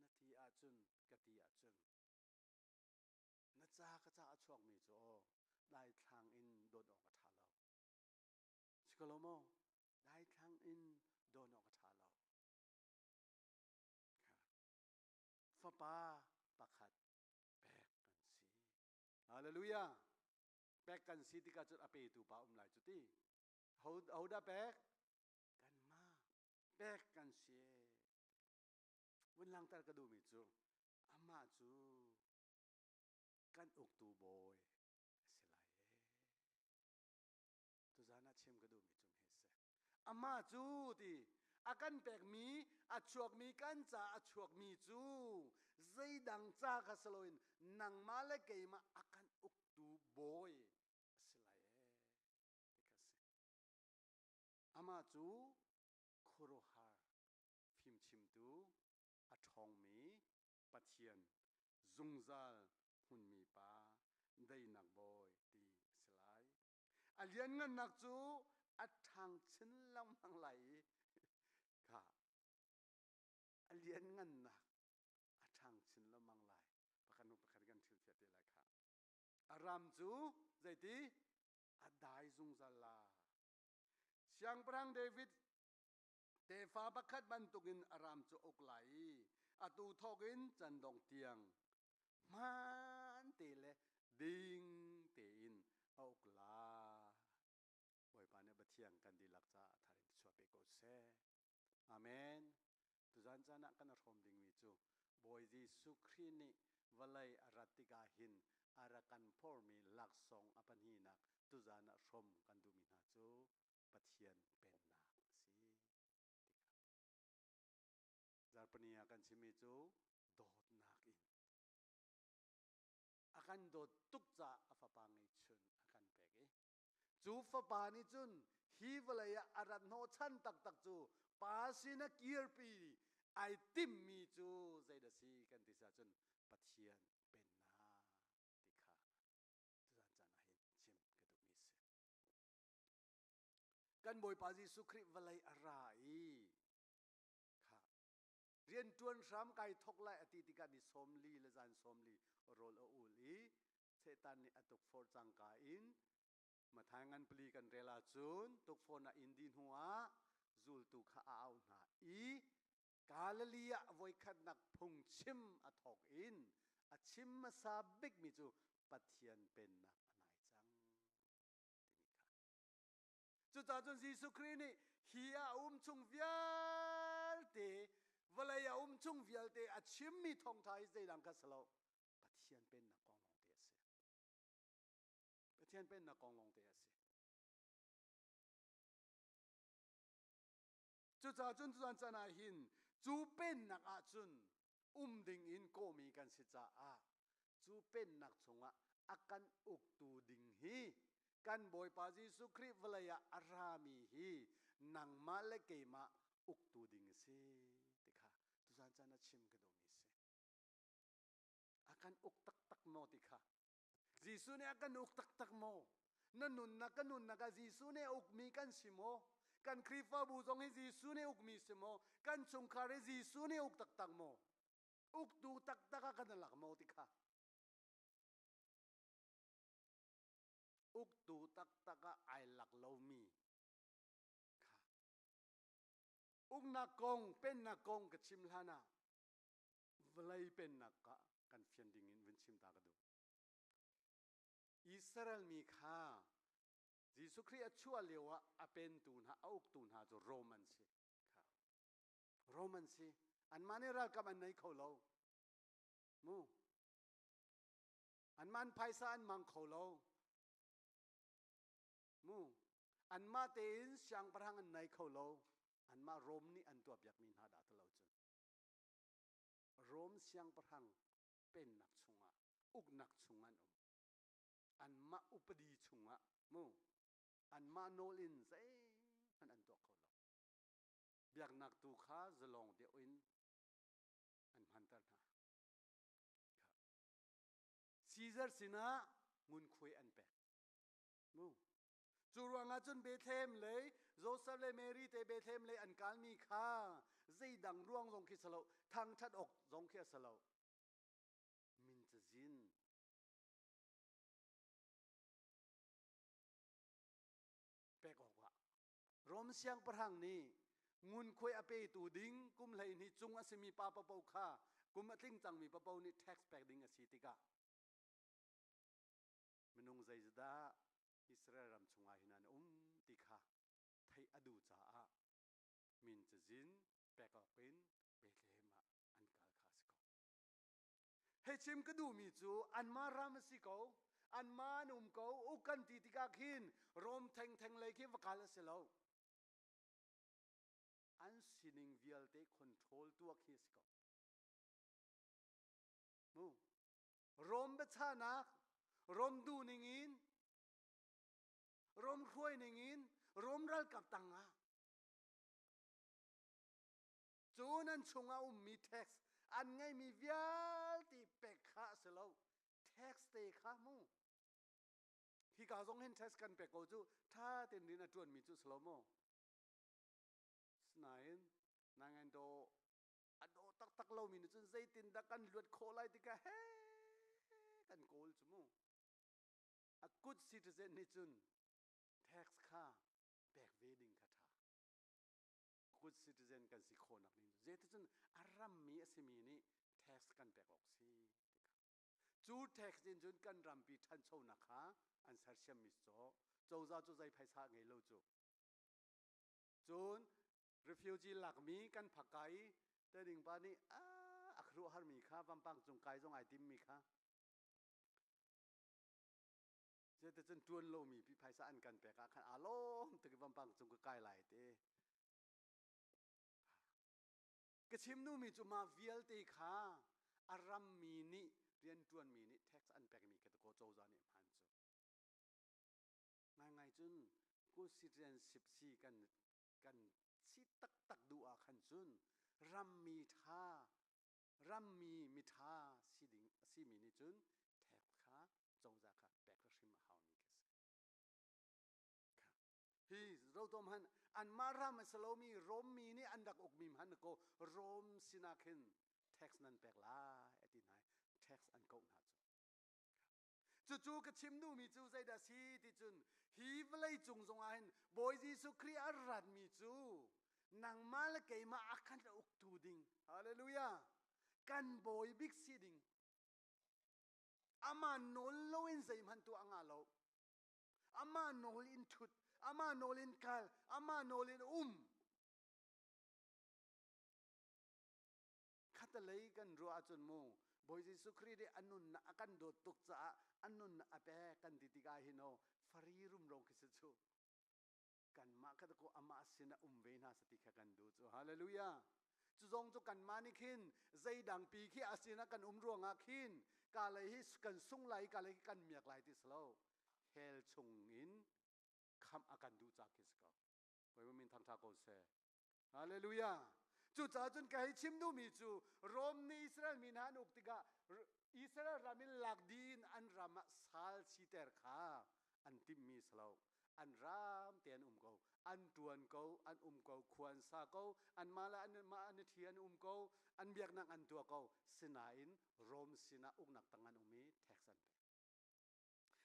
นาทีอาจุนกะตีอาจุนนาจ้ากะจ้าช่วงมีจ้อได้ทางอินโดนออกกระทาเราสกลโมได้ทางอินโดนออกกระทาเราฟ้าป้าปักขัดแปกกันสีฮาเลลูยาแปกกันสีที่กาจุดอเปตูป้าหลายจุดที่เอาได้แปกกันมาแปกกันสีวันหลังตากระดูมีจูอามาจูกันอกตูบอยสลายตุจานาเชมกระดูมีจุมเฮเซอามาจูที่อากันแปกมีอาชวกมีกันจ่าอาชวกมีจูใจดังจ้าคาสโลอินนังมาเลเกยมาอากันอกตูบอยสลายอามาจูโคโรฮาฟิมชิมตูอาทองมีปัจเจียนซุงซาลหุ่นมีป้าได้นักบอยตีสลายอาเลียนเงินนักจูอาทางชินลำมังไหลค่ะอาเลียนเงินนักอาทางชินลำมังไหลประกันกันทิวเทียตีไรค่ะอารามจูใจตีอาได้ซุงซาลาเสียงพระเดวิดเตฟ้าประคัดบรรทุกินอารามจูอกไหลอาตูทอกินจันดงเตียงมันเตเลดิงเตอินอกลาไว้ปานเนี่ยบัดเที่ยงกันดีลักจ้าทาริชัวเปโกเซอาเมนตุจันจานะกันรวมดิ่งมีจูบอยจีสุครีนิวลัยอารัติกาหินอารักันพอมีลักษงอปันหีนักตุจานะรวมกันดูมีนาจูปัดเทียนเป็นนักสิจารปนียกันชิมิจูโดดนักอินakan do tukza afapangi chun akan pegi จูฟ้าปานี่จุนฮีวเลยอารันโนชันตักจูปาสินะเกียร์ปีไอติมมีจูใจเดสีกันติสาจุนปัทเทียนเป็นนาติค่ะจุสันจันหินชิมกระดุกมิเสกันบอยปาจิสุคริวเลยอะไรค่ะเรียนจวนสามไก่ทกไลอติติกันดิสมลีและจันสมลีโรลอูลีเซตันนี่อตุกฟอร์จังกาอินมาทางงานปลีกันเรลาจุนตุกฟอร์น่ะอินดินหัวจูลตุข้าเอาหนาอีกาลลียะไว้ขัดนักพุงชิมอทอกอินอชิมมาซาบิกมิจูปัทเทียนเป็นนักอนายจังที่มีค่ะจุดจ่าจุนซีสุครีนี่ฮียาชุงวิลเตวลายาชุงวิลเตอชิมมีทองไทยใจดังกัสโลปัทเทียนเป็นนักกองลงเตะเสียปัทเทียนเป็นนักกองลงเตะเสียจุดจ่าจุนจุนจันหินจูเป็นนักอาจุนดิ่งอินโกมีกันสิจ่าอาจูเป็นนักชงอากันอุกตูดิ่งฮีกันบอยปาจิสุคริวลายอารามีฮีนังมาเลเกมาอุกตูดิ่งสิติค่ะทุกท่านจะนัดชิมกันดูมิสิอากันอุกตักโมติค่ะจีสุเนี่ยอากันอุกตักโมนั่นนุนนักนุนนักจีสุเนี่ยอุกมีกันสิโมกันคริฟาบูจงให้จีสุเนี่ยอุกมีสิโมกันชงคาร์จีสุเนี่ยอุกตักโมอุกตูตักกันหลักโมติค่ะอุกตูตักไอหลักเรามีค่ะอุกนักกงเป็นนักกงกับชิมลานาเวลาเป็นนักกันเฟียนดิ่งอินวินชิมตากระดูอิสราเอลมีค่ายิสุคริสต์ชั่วเลียวอะเป็นตูนหาอุกตูนหาจะโรมันสิค่ะโรมันสิอันมาเนี่ยรักกับอันไหนเขาเรามูอันมันไพศาลมังเขาเรามูอันมาเตนเสียงประหังอันไหนเขาเราอันมาโรมนี่อันตัวเปียกมินหาดาตเราจนโรมเสียงประหังเป็นนักชงอุกนักชงอันมาอุปดีชงมูอันมาโนลินเซมันอันตัวเขาเราเบียกนักตูข้าจะลองเดียวอินอันพันตนาซีเซอร์สินะงุนคุยอันเป็กมูจูรวงอาจนเบเทมเลยโจเซฟเลเมรีเตเบเทมเลยอันการมีค่าใจดังร่วงทรงคิดสโลทางชัดอกทรงคิดสโลมินจะจินเป็กออกว่ารมเสียงประหังนี้งุนคุยอเปตูดิ้งกุมเลยนี่จุงอาศมีปาปะเปาค่ากุมอทิ้งจังมีปะเปานี่ tax pack ดิ้งอาศิติกะมนุงใจจดาอิสราเอลรำชงอาหินันติค่ะไทยอดูจ้ามินจะจินแปกออกเป็นเบเทมอันกาลคาสโกเฮชิมก็ดูมีจูอันมารามสิโกอันมานุมโกอุกันติติกาขินโรมแทงเลยคิดว่ากาลเสลาอันสินิงวิลเตคอนโทรลตัวคิสโกมูโรมเบชานักโรมดูนิงินรมคุยในงินรมรัลกับตังอาจูนันชงเอามีเท็กซ์อันไงมีวิลติเป็กข้าสโลเท็กซ์เตข้ามูที่กาจงเห็นเท็กซ์กันเป็กโกจูถ้าเต็นดินจวนมีจูสโลโมสนายนางอันโดอันโดตักเรามีนจูใจตินดักกันลวดโคไลติกาเฮกันโกลจูมูa good citizen นี่จุนtax ค่าแบกเวดิงคาถา good citizen กันสิโคนักนี่เจตจุนอารัมมีอสิมีนี่ tax กันแบกออกสิจู tax จินจุนกันรำปีทันโชนักฮะอันเสร์เชียมิสโจโจจ้าโจใจไพศาลไงโลจูจุน refugee หลักมีกันผักไก่แต่ดิ่งปานี่อักรุฮาร์มีค่ะบางปังจงไก่จงไอติมมีค่ะเจ้าจนจวนโลมีพิภัยสะอันกันแปลกขันอารมณ์ตึกบำบังจงก็ใกล้ไหลเตะกระชิมนู่มีจุมาวิลเตค่ะอารัมมีนี่เรียนจวนมีนี่เท็กซ์อันแปลกมีกระตโกโจจานี่พันจุง่าย จุนกูสิเรียน14กันสิตักดูอาขันจุนรัมมีท่ารำมีมิทาสิมีนิจุนแทบขาจงจะขาแปกระชิมหาวนี้เกษฮีเราตัวมันอันมารามสโลมีรมมีนี่อันดักอกมีมันก็รมสินาคินเท็กซ์นั้นแปลกลาไอ้ที่ไหนเท็กซ์อันก็น่าจู่ๆก็ชิมดูมีจูใจดาซีที่จุนฮีวเลยจงไอ้บอยจีสุครีอารัดมีจูนางมาละเกยมาอักขันละอุกตูดิงฮาเลลูยากันบอยบิ๊กซีดิงอามาโนลโลอินใจมันตัวอ่างเราอามาโนลอินทุดอามาโนลอินคาลอามาโนลอินขัดเลยกันรัวจนโมบอยจีสุครีเดอันนุนนักกันโดดตุกจ้าอันนุนนับเปกันติติกาหิโนฟารีรุมรงคิดจูกันมาขัดก็อามาสินะเวน่าสติขกันดูจูฮาเลลูยาจุจงจุกันมานิคินใจดังปีขี้อาศินะกันรัวงาคินกาเลยฮิสกันสุงไหลกาเลยกันเมียกไหลติสโลเฮลชงอินคำอากันดูจากคิสกาไว้ว่ามินทางทาโกเซฮาเลลูยาจุจ้าจนกายชิมดูมีจูโรมในอิสราเอลมีนานุกติกาอิสราเอลรามิลลักดินอันรามสัลซีเตอร์ขาอันติมมีสโลอันรามเตียนโกอันตวนโกอันโกควรซาโกอันมาละอันมาอันเทียนโกอันเบียกนักอันตัวโกสินาอินโรมสินาอุกนักตั้งอันมีเท็กซัน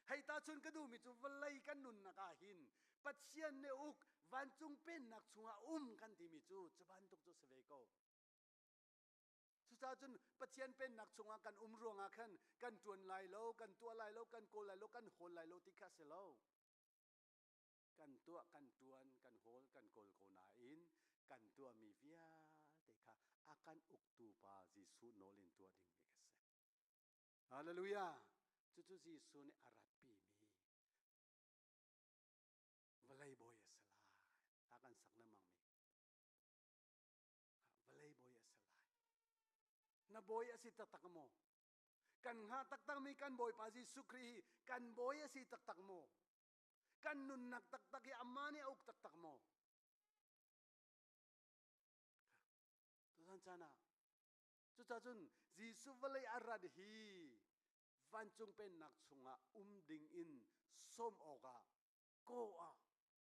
ให้ตาชนกระดูมีจูวลัยกันนุนนักหินปัจเจียนเนอุกวันจุงเป็นนักชงอากันที่มีจูจะบันตุกจูเสวโกสุดท้ายจนปัจเจียนเป็นนักชงอากันรวงอาคันกันจวนไหลโลกันตัวไหลโลกันโกไหลโลกันโหไหลโลติคาเซโลกันตัวกันจวนกันโหกันโกลโกนาอินกันตัวมีเวียเด็กค่ะอาการอุกตูปาจิสุโนลินตัวดิ่งเอกเสฮาเลลูยาจู่ๆจิสุเนี่ยอารัดปีมีวลัยบอยสลายอาการสักน้ำมังมีวลัยบอยสลายน่าบอยสิตักโมกันหาตักมีกันบอยปาจิสุครีกันบอยสิตักโมกันนุนนักตักอามานี่อุกตักโมทุกท่านนะจุดจ้าจุนจิสุวลัยอารัดฮีวันจงเป็นนักชงอาดิงอินส้มออกาโกอา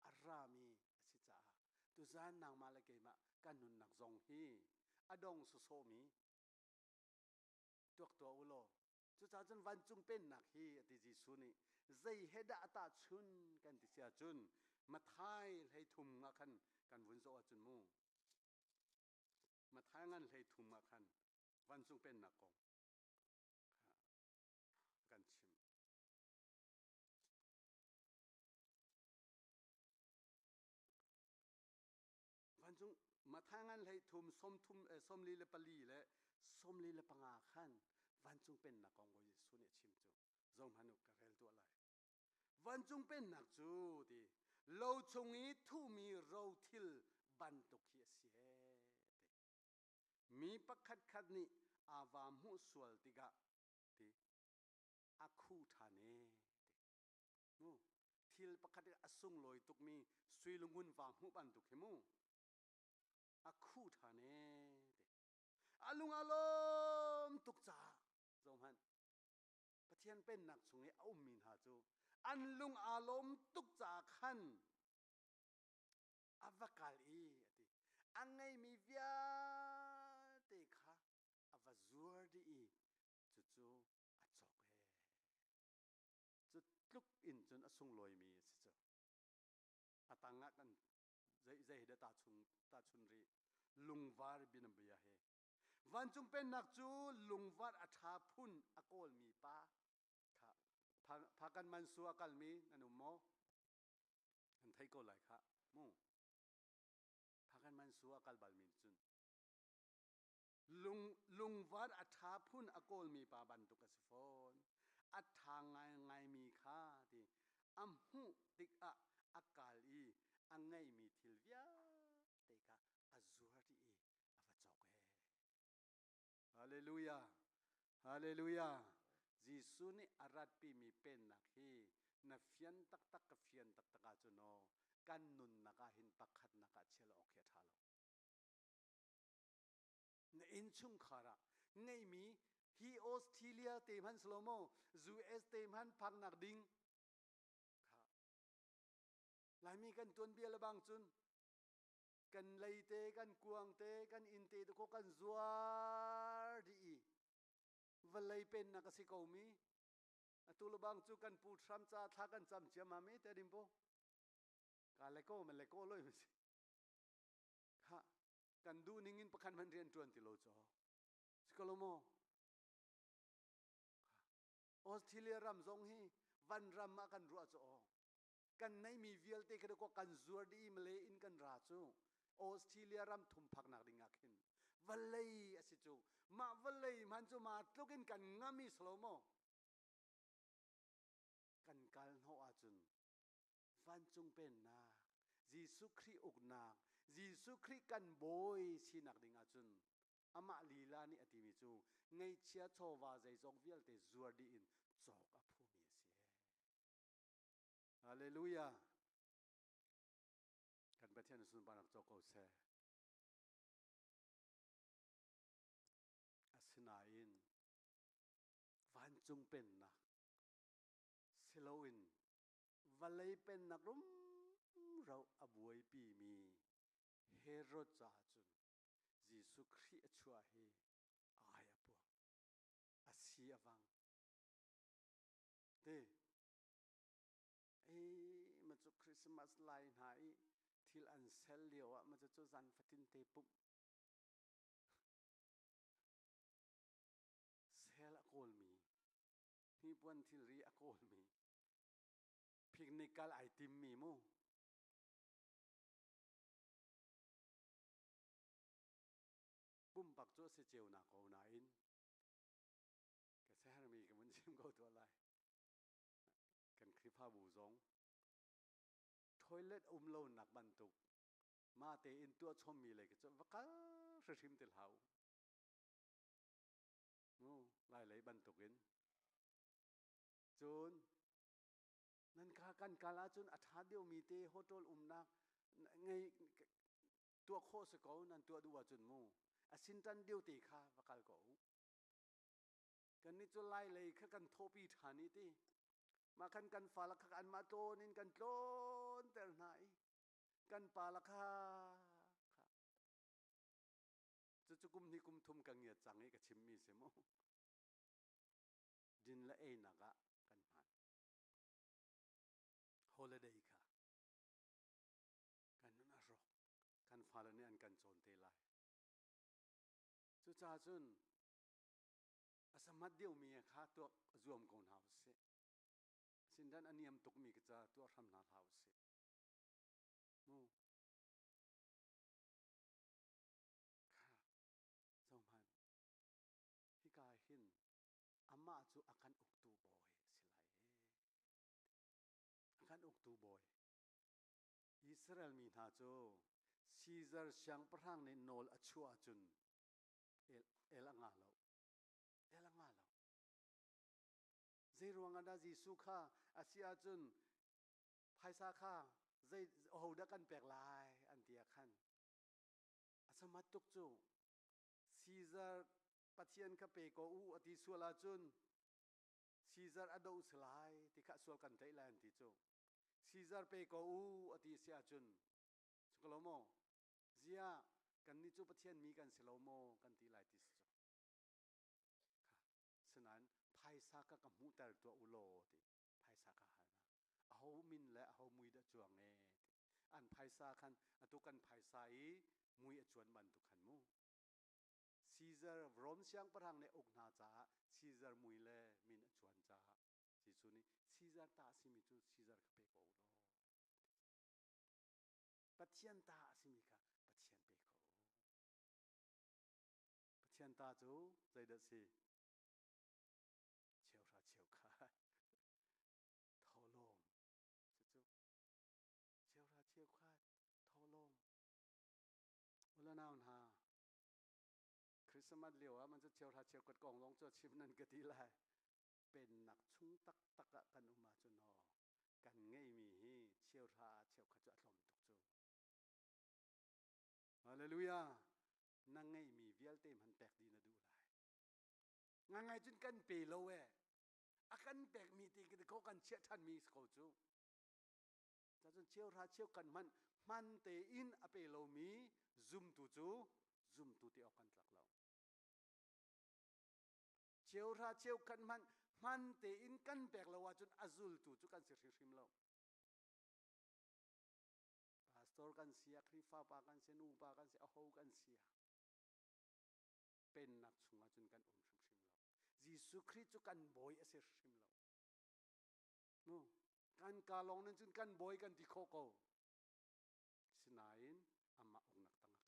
อารามีสิจ้าทุกท่านนางมาละเกมากันนุนนักจงฮีอดองสุโสมีตัวอุโลจุดจ้าจุนวันจงเป็นนักฮีติจิสุนี่ใจเฮดาตาชุนกันติเสียจุนมาทายให้ทุ่มงาคันกันวุ่นโซจุนมูมาทายงั้นให้ทุ่มงาคันวันจงเป็นนักกงกันชิมวันจงมาทายงั้นให้ทุ่มส้มลีเลปลีและส้มลีเลปงาคันวันจงเป็นนักกงก็ยิสุเนี่ยชิมจูจงพนุกกระเรลตัวไรวันจงเป็นนักจูดีเราจงนี้ทูมีเราทิลบันตุกเสียมีปักขัดนี่อาวามุสวลติกะดีอาคูทานีมูทิลปักขัดอสุงลอยตุกมีสุยลุงุนวามุบันตุกเหมูอาคูทานีอาลุงอารมตุกจ่าจงพันปะเทียนเป็นนักสงฆ์เอามินหาจูอันลุงอารมตุกจ่าขันอวกาลีติอังไงมีเวียเตค่ะอวซัวดีจู่ๆอจอกจุดลุกอินจนอสุงลอยมีสิจ้าตังงักันใจเดตาชุนรีลุงวาร์บินเบียเฮวันจุงเป็นนักจูลุงวัดอัฐาพุนอโกลมีป้าค่ะพากันมันสัวกันมีนันอุโมอันไทยก็เลยค่ะมูพากันมันสัวกันบัลมินจุนลุงวัดอัฐาพุนอโกลมีป้าบันตุกสิฟอนอัฐาไงมีค่ะที่อัมหูติกะอากาลีอังไงมีทิลเวียติกะอซัวดีฮาเลลูยาฮาเลลูยาจิสุนี่อารัดปีมีเป็นนักฮี na fian tak tak ka fian tak tak a chuno kan nun naka hin pakhat naka chelo okhe thalo na in chung khara ngei mi hi Australia te man slomo US te man phang nak ding kha lai mi kan tuan bia labang chun kan leite kan kuang te kan in te ko kan zuar di valai pen na ka si ko mi atulabang chu kan pu thram cha tha kan cham chama mi te rimpo ka leko man leko loi mi ha kan du ningin pakhan man rian tuan ti lo cho skolomo Australia ram zong hi van ram ma kan ruwa cho kan nei mi vial te ka ko kan zuar di male in kan ra chu Australia ram thum phak nak ding akhin valai asi chu ma valai man chu ma tlukin kan ngami slomo kan kal no a chun van chung pen na Jesu Christ uk nak Jesu Christ kan boy si nak ding a chun ama lila ni ati mi chu ngai chia cho wa zai zong vial te zuar di in chok a phu mi si hallelujah kan pathian sun panak chok ko se asina in van chung pen na siloin valai pen na rum rau abuai pi mi herod cha chun Jesu Christ achua hi aya pu asi awang te ma chu Christmas lai nai thil an sel leo ma chu zan fatin te pum sel akol mi hi puan thil ri akol mi picnical item mi mo pum pak chu se cheu na ko na in ka se har mi ka mun sim ko to lai kan khripa bu zong toilet lo nak ban tuk ma te in tua chom mi le ka chu waka shim tel hau no lai lai ban tuk in chun nan ka kan kala chun atha deu mi te hotel nak ngai tua kho se ko nan tua duwa chun mu asin tan deu te kha wakal ko kan ni chu lai lei kha kan thopi thani ti ma kan fala kha an ma ton in kan tlon ter nai kan pala kha chu kum ni kum thum kang ya changi ka chim mi se mo din la e na ga kan man holiday kha kan na ro kan fala ni an kan chon te lai chu cha chun asamat deu mi kha to zuam kon house se sindan aniam tuk mi ka cha to ram na house se mu kha zong man hi ka hin ama chu akan uktu boy silai akan uktu boy Israel mi na chu Caesar siang prang ni nol achua chun elanga lo zai ruanga da Jesu kha asia chun phaisa kha zai hoda kan pek lai an tia khan asamat tuk chu Caesar pathian kha pe ko u ati suala chun Caesar ado slai ti kha sual kan tai lai an ti chu Caesar pe ko u ati sia chun chukalomo zia kan ni chu pathian mi kan silomo kan ti lai ti chu sanan phaisa ka ka mu tar to ulo ti phaisa ka hana aho min le aho mui da chuang e an phaisa khan atu kan phaisa i mui a chuan ban tu khan mu Caesar rom siang parang ne ok na cha Caesar mui le min a chuan cha ji chu ni Caesar ta si mi chu Caesar ka pe ko ulo pathian ta si mi kha pathian pe ko pathian ta chu zai da si la naun ha Christmas liu a man chu cheu tha cheu kat kong long chu chim nan ka ti lai pen nak chung tak tak kan uma chu no กันไงมีฮีเชี่ยวท่าเชี่ยวขจัดลมตุกจูฮาเลลูยานั่งไงมีเวียลเต็มหันแปลกดีนะดูไรง่ายจนกันเปโลเวอากันแปลกมีตีกันเขากันเชี่ยท่านมีสกอจูจะจนเชี่ยวท่าเชี่ยวกันมันเตอินอเปโลมีซุ่มตูจูซุ่มตูตีออกกันหลักเราเชี่ยวท่าเชี่ยวกันมันเตอินกันแปลกเราว่าจนอซุลตูจูกันเสียชิมเราพาสตอร์กันเสียคริฟ้าปากันเสียนูปากันเสียเอาหูกันเสียเป็นนักชุงอาจนกันชิมเรายิสุคริสต์กันบ่อยเสียชิมเราโน่กันกาลองนั้นจนกันบ่อยกันที่โคโก้สนายนอามาองนักตั้งกันชิม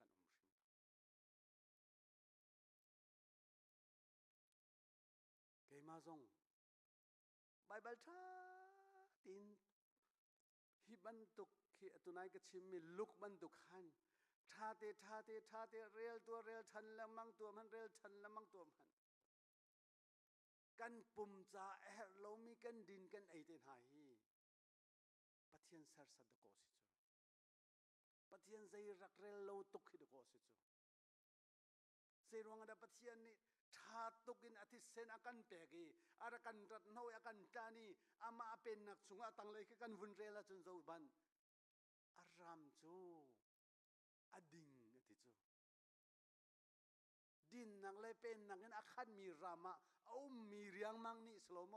เราเกมาซงไบเบิลท่าตินฮิบันตุกตุนายกชิมมีลุกบันตุกขันท่าเตเรียลตัวเรียลทันละมังตัวมันเรียลทันละมังตัวมันกันปุ่มจ่าเรามีกันดินกันไอเต็นหายปะเทียนสารสัตว์โกสิจูปะเทียนใจรักเรียลเราตุกฮิดโกสิจูเสียงadaปะเทียนนี่ท่าตุกินอาทิตย์เซนอากันเปกีอารักันรัดน้อยอากันตานีอามาเป็นนักสุงอาตังเลยกันวุ่นเรียลจนเจ้าบันอารามจูอดิ่งอาทิตย์จูดินนังเลยเป็นนังนั้นอาคันมีรามาเอามีเรียงมังนี่สโลโม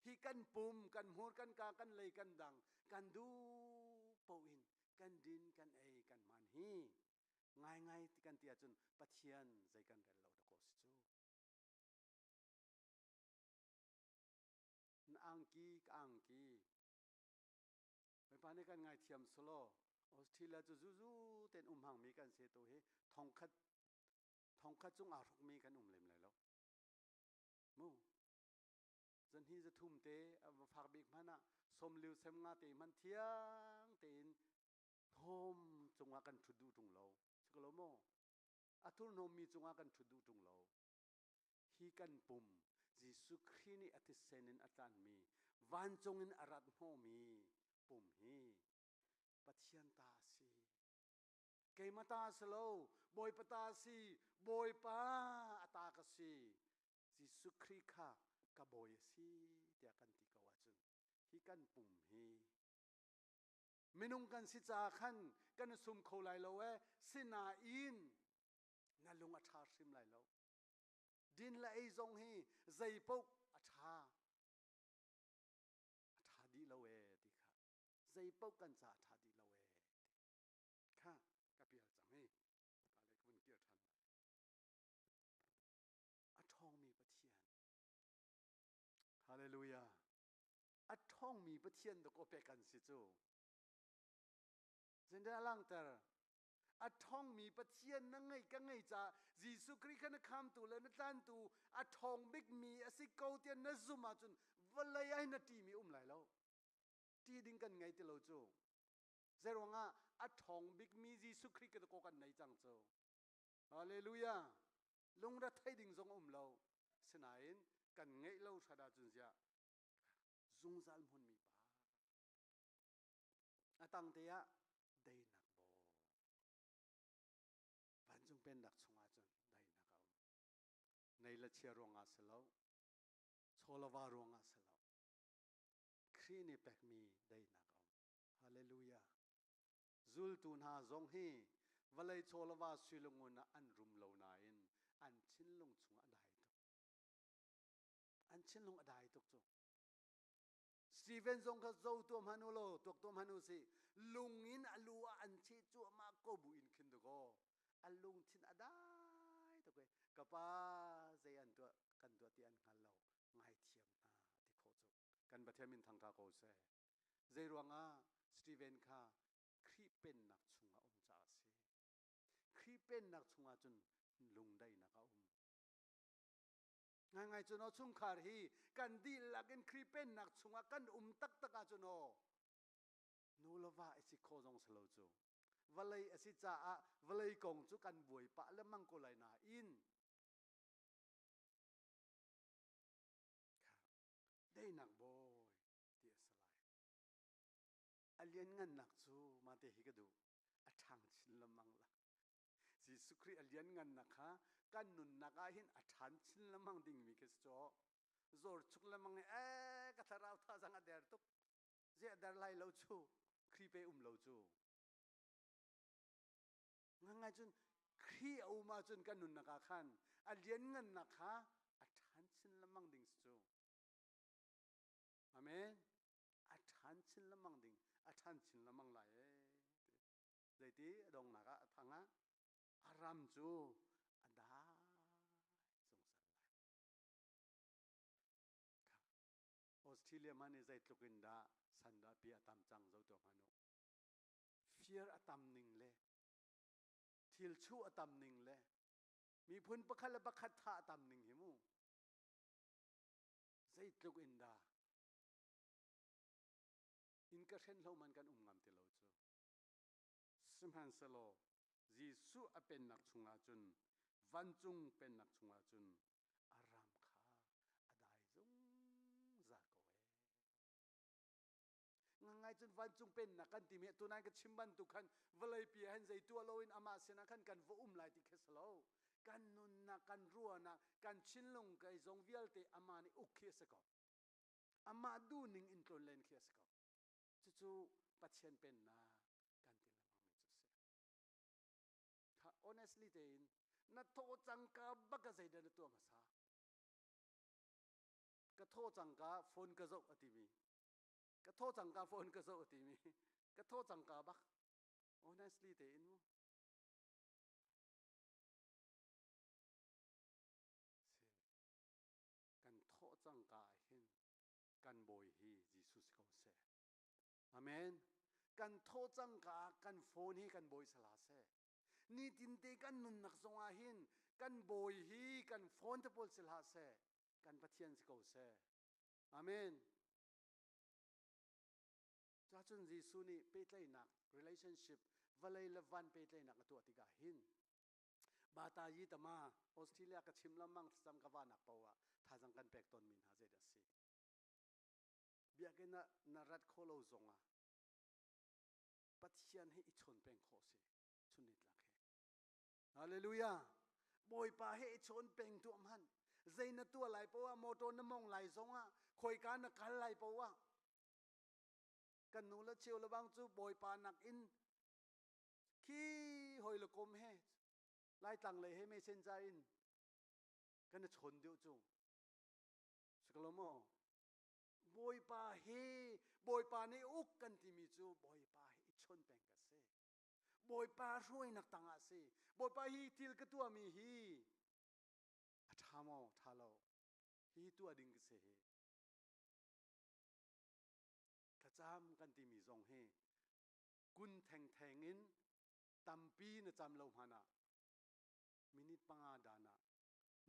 ฮีกันปุ่มกันหัวกันกากันเลยกันดังกันดูปูอินกันดินกันเอกันมันฮีง่ายที่กันเตียจนปะเทียนใจกันเรลเราตะโกสิจูอังกีกอังกีไม่ปานนี้กันง่ายเทียมสโลออสเตรเลียจะจู่ๆเต้นหังมีกันเสียตัวเฮทองคัดจงอารุกมีกันเล็มเลยแล้วมูจนฮีจะทุ่มเตะฝากบิ๊กมันอะสมลิวเซมงาเตมันเทียงเต้นโฮมจงอากันทุดูตรงเราสกลโมอาทุนโฮมมีจงอากันทุดูตรงเราฮีกันปุ่มยิสุครีนี่อธิเซนินอาจารย์มีวันจงอินอารัตโฮมีปุ่มฮีปัทยันตาสีเกมาตาสโลบอยปตาสีบอยป้าอตากสีจิสุครีค่ะกับบอยสีเดียกันติกาวจุนฮีกันปุ่มฮีมินุงกันสิจาขันกันสุมโคไลโลเวสินาอินนั่นลุงอัชาสิมไลโลดินละไอซงฮีใจปกอัชาดีละเวติค่ะใจปกกันจะอัชาดีละเวค่ะกับเปียจังฮีอะไรก็มันเกี่ยวทันอัทองมีปะเทียนฮาเลลูยาอัทองมีปะเทียนตะโกเปกันสิจูเจนเดอลังเตอร์อัทองมีปะเทียนนั่งไงก็ไงจ้ายิสุคริสต์นะคำตูเลยนะตันตูอัทองบิ๊กมีอสิเกาเตียนนะซุมาจุนวัลยายนาทีมีไหลแล้วที่ดิ้งกันไงที่เราจูเจรวงอ่ะอัทองบิ๊กมียิสุคริสต์ก็ตะโกกันไหนจังจูฮาเลลูยาลุงรัฐไทยดิ้งจงเราสนายกันไงเราชาดาจุนเสียจงซัลมุนมีป่าอาตังเตียได้นักบ่ปันจงเป็นนักชงอาจนได้นักเอาในละเชียรวงอาเสลาโชลวารวงอาเสลาครีนิเปกมีได้นักเอาฮาเลลูยาจุลตุนหาจงฮีวันเลยโชลวาสุลงวนอันรุมเหล่านาอินอันชินลงชงอดายตุกอันชินลงอดายตุกจุสตีเฟนซงก็เจ้าตัวมนุโลตัวมนุสิลุงอินอลัวอันชีจัวมาโกบุอินขึ้นตัวก็อันลุงชินอดายตัวก็กับป้าใจอันตัวกันตัวที่อันกันเราง่ายเทียมนะที่โคจุกันประเทศมินทางตาโกเซใจรวงอ่ะสตีเฟนค่ะครีเป็นนักชงอาจ่าสิครีเป็นนักชงอาจนลุงได้นักเอาง่ายๆจนเอาชุ่มขารีกันดีลักนครีเป็นนักชงอากันตักอาจนเอานูลว่าไอสิโคจงสโลจูวัเลยไอสิจ่าวัเลยกงจุกันบวยปะและมังโกไลนาอินได้นักบอยเดียสลาย ngan nak chu ma te hi ka du a thang chin lamang la Jesu Christ alian ngan nak ha kan nun nak a hin a than chin lamang ding mi ke cho zor chuk lamang ka tharau tha jang a der tuk je dar lai lo chu khri pe lo chu ngai chun khri au ma chun kan nun nak a khan alian ngan nak ha a than chin lamang ding chu amen a than chin lamang ding a than chin lamang lai dei ti dong nak a thanga aram chu ada Australia mani zai tlukin da sanda pi atam chang zo to manu fear atam ning le thil chu atam ning le mi phun pakhat la pakhat tha atam ning hi mu zai tlukin da in ka khen lo man kan ngam te lo chu simhan salo Jisu apen nak chunga chun van chung pen nak chunga chun aram kha adai zung za ko ngai chun van chung pen nak kan ti me tu nai ka chimban tu khan valai pi han zai tu aloin ama sena khan kan vo lai ti khesalo kan nun na kan ruwa na kan chinlung kai zong vial te ama ni ukhi se ko ama du ning in ton len khia se ko chu chu pathian pen na honestly te in na tho chang ka baka zai da tu ma sa ka tho chang ka phone ka zo ati mi ka tho chang ka phone ka zo ati mi ka tho chang ka bak honestly te in mu kan tho chang ka hin kan boy hi Jesus ko se amen kan tho chang ka kan phone hi kan boy sala se ni tin te kan nun nak zonga hin kan boy hi kan phone te pol sil ha se kan pathian si ko se amen cha chun Jisu ni pe tlai nak relationship valai la van pe tlai nak tu ati ga hin bata yi tama Australia ka chim lamang sam ka wa nak pawa tha jang kan pek ton min ha je da si bia ke na rat kholo zonga pathian hi i chon peng kho se chunit lak Hallelujah boy pa he chon peng tu amhan zaina tu lai pawa moto na mong lai zonga khoi ka na kal lai pawa kan nu la cheu la bang chu boy pa nak in khi hoi la kom he lai tang le he me sen cha in kan chon diu chu skalomo boy pa ni uk kan ti mi chu boy pa he chon peng ka se boy pa roi nak tanga se boy pa hi til ka tua mi hi athamo thalo hi tu ading se he kacham kan ti mi zong he kun theng in tampi na cham lo hana minute panga dana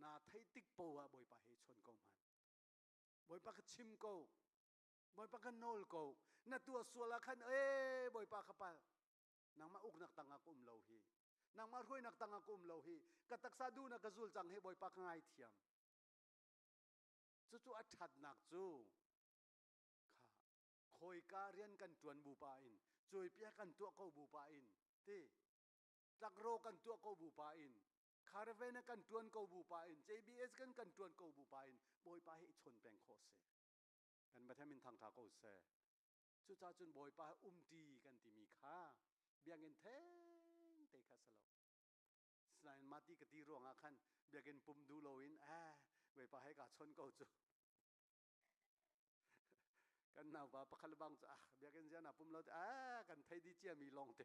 na thai tik po wa boy pa he chon ko man boy pa ka chim ko boy pa ka nol ko na tua suala khan boy pa kapal nang ma uk nak tanga kum lo hi nang ma roi nak tanga kum lo hi ka taksa du na ka zul chang he boy pa ka ngai thiam chu chu a that nak chu kha khoi ka rian kan tuan bu pa in choi pia kan tu ko bu pa in ti tak ro kan tu ko bu pa in kharvena kan tuan ko bu pa in JBS kan tuan ko bu pa in boy pa hi chon peng kho se kan ba thamin thang tha ko se chu cha chun boy pa ti kan ti mi kha biangin theng te kha salo snain mati ka ti ro nga khan biangin pum du lo in boy pa hai ka chon ko chu kan naw ba pakhal bang cha biangin jana pum lo kan thai di chia mi long te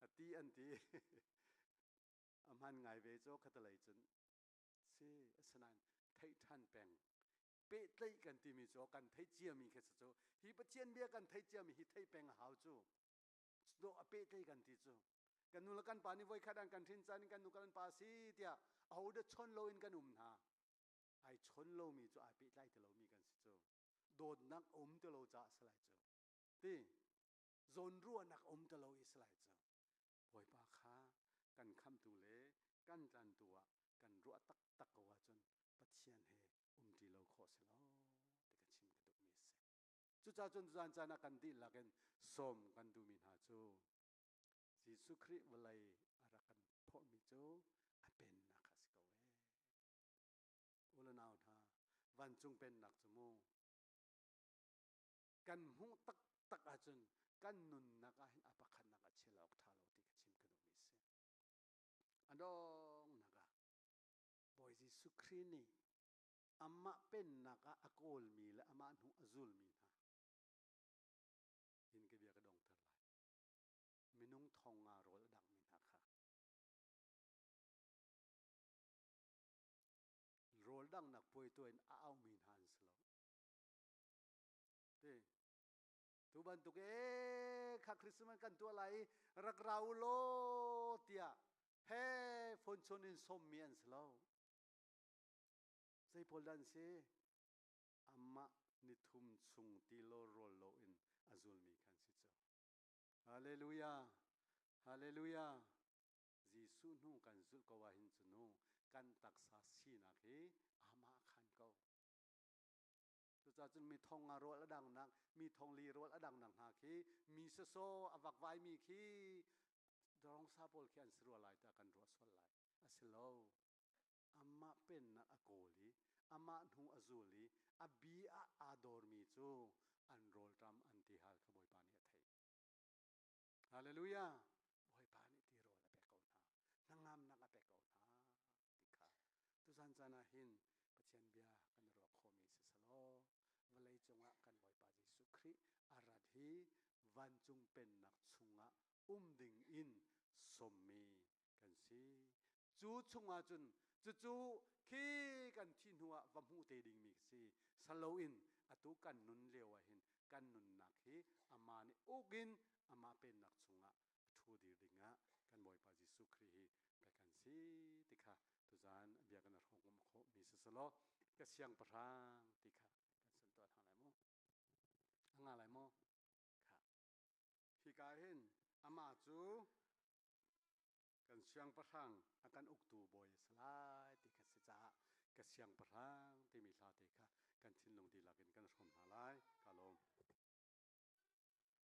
ati an ti amhan ngai ve cho khatalai chun se snain thai than peng pe tlai kan ti mi cho kan thai chia mi khe cho hi pathian bia kan thai chia mi hi thai peng hau chu do ape tlai kan ti chu kan nu la kan pa ni voi khadan kan thin chan kan nu kan pa si tia au de chon lo in kan na ai chon lo mi chu ai pe tlai te lo mi kan si chu dod nak te lo cha slai chu ti zon ruwa nak te lo islai chu voi pa kha kan kham tu le kan tlan tua kan ruwa tak tak ko wa chun pathian he ti lo kho se lo te ka chim ka du mi se จุจ้าจนจานจานักกันติละกันสมกันดูมินหาจูจิสุคริวลัยอารักันพ่อมิจูอเป็นนักสิกเวอุลนาวท่าวันจุงเป็นนักจมูกันหูตักตักอาจุนกันนุนนักอาหินอปะขันนักเชลอกทาโลติกชิมกระดูมิเซอันดองนักบอยจิสุครีนี่อามาเป็นนักอากอลมีและอามาหนูอซุลมีนะยินกับเบียกระดองเท่าไรมินุงทองอารอดังมินะค่ะโรลดังนักป่วยตัวเองเอามีนฮันส์แล้วเด้ทุบันตุกข้าคริสต์มาสกันตัวไรรักเราโลเตียเฮ้ฝนชนินสมเมียนส์แล้วใจพอลันเซอามานิทุมซุงติโลโรโลอินอาซุลมีกันสิเจ้าฮาเลลูยาฮาเลลูยาจีสุนูกันสุดกว่าหินสุนูกันตักษาสีนักเฮอามาขันเกาจุดจนมีทองอารละดังนักมีทองลีรละดังนักหาคีมีเสโซอวักไว้มีคีดรองซาโปลเขียนสรัวลายตะกันรัวสวลายอาศิโลอามาเป็นนักอโกลีอามาหนูอซูลีอาบีอาดอร์มีจูอันโรลตรัมอันติฮัลขบอยปานิไทยฮาเลลูยาบอยปานิติโรละเปกเอานางามนักอเปกเอาติค่ะตุสันจานาหินปเชียนเบียกันรัวโคมีสิสโลวลัยจงะกันบอยปาจิสุคริอาราธีวันจุงเป็นนักชุงะดิ่งอินสมมีกันสิจูชุงะจุนจูคีกันทินหัววัมหูเตดิงมีสิสโลอินอตุกันนุนเลวหินกันนุนนักฮีอามานิอุกินอามาเป็นนักชุงะทูดีดิงะกันบอยปาจิสุคริไปกันสิติค่ะตุจานเบียกันรหงมโคมีสิสโลก็เสียงประทางติค่ะกันส่วนตัวทางไหนมั้งค่ะพี่กายเห็นอามาจูกันเสียงประทางอาการอุกตูบอยสลายติค่ะสิจ้ากันเสียงประทางที่มีลาติค่ะกันทิ้งลงดีหลักกันชมหาไลกาลมสิจึงกันซาปิดกันเดียร์หาย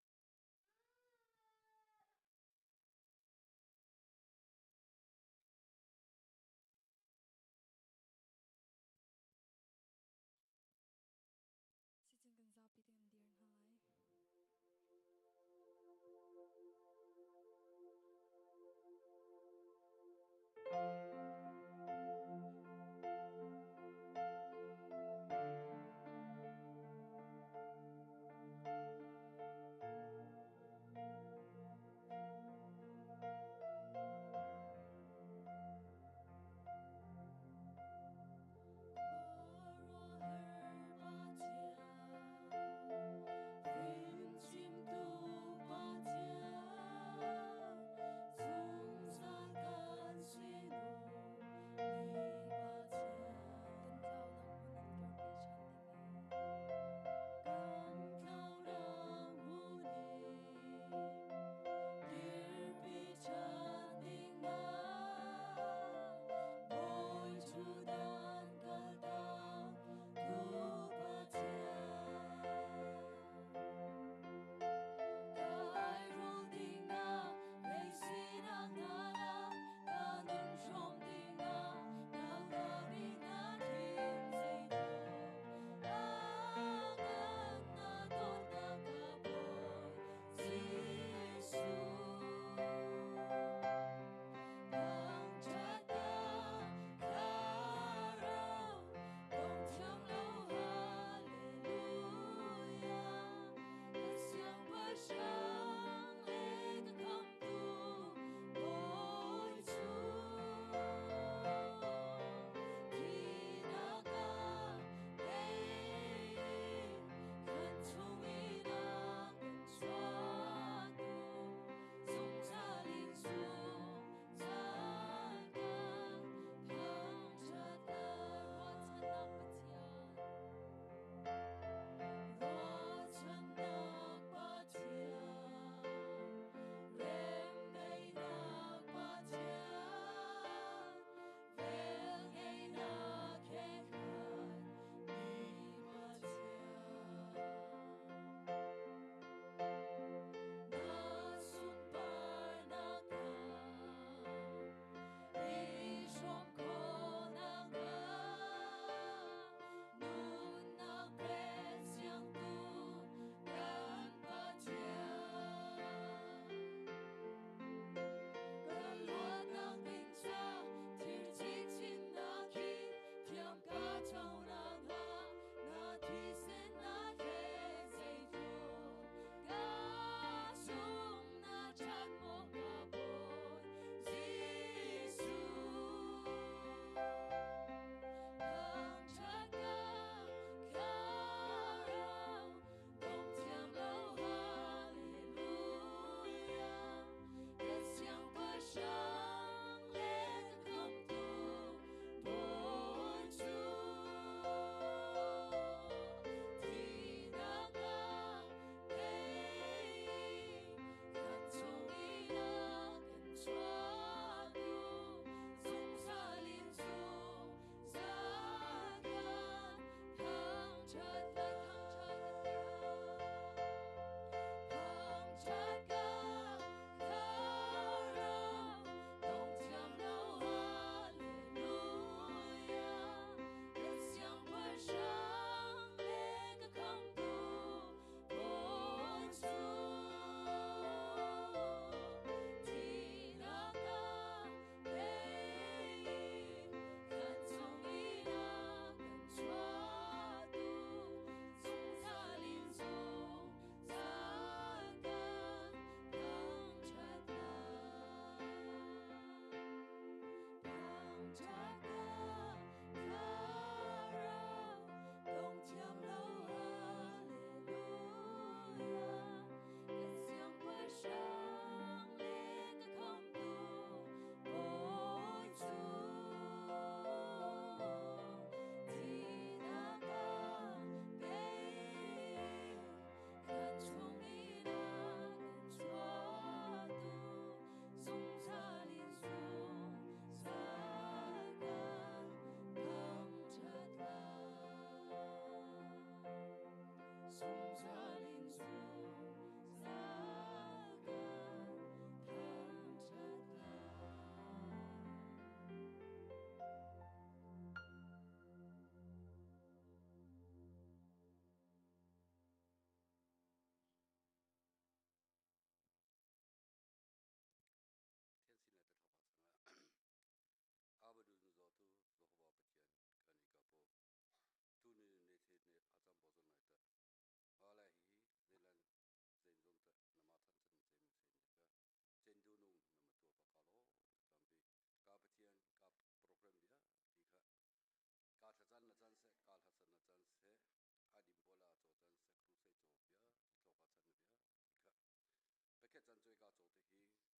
จันเสอาดิมโบลาโจจันเสครูเซโจเปียโตกาจันเบียอีกะเปกเกจันจอยกาโจเตฮี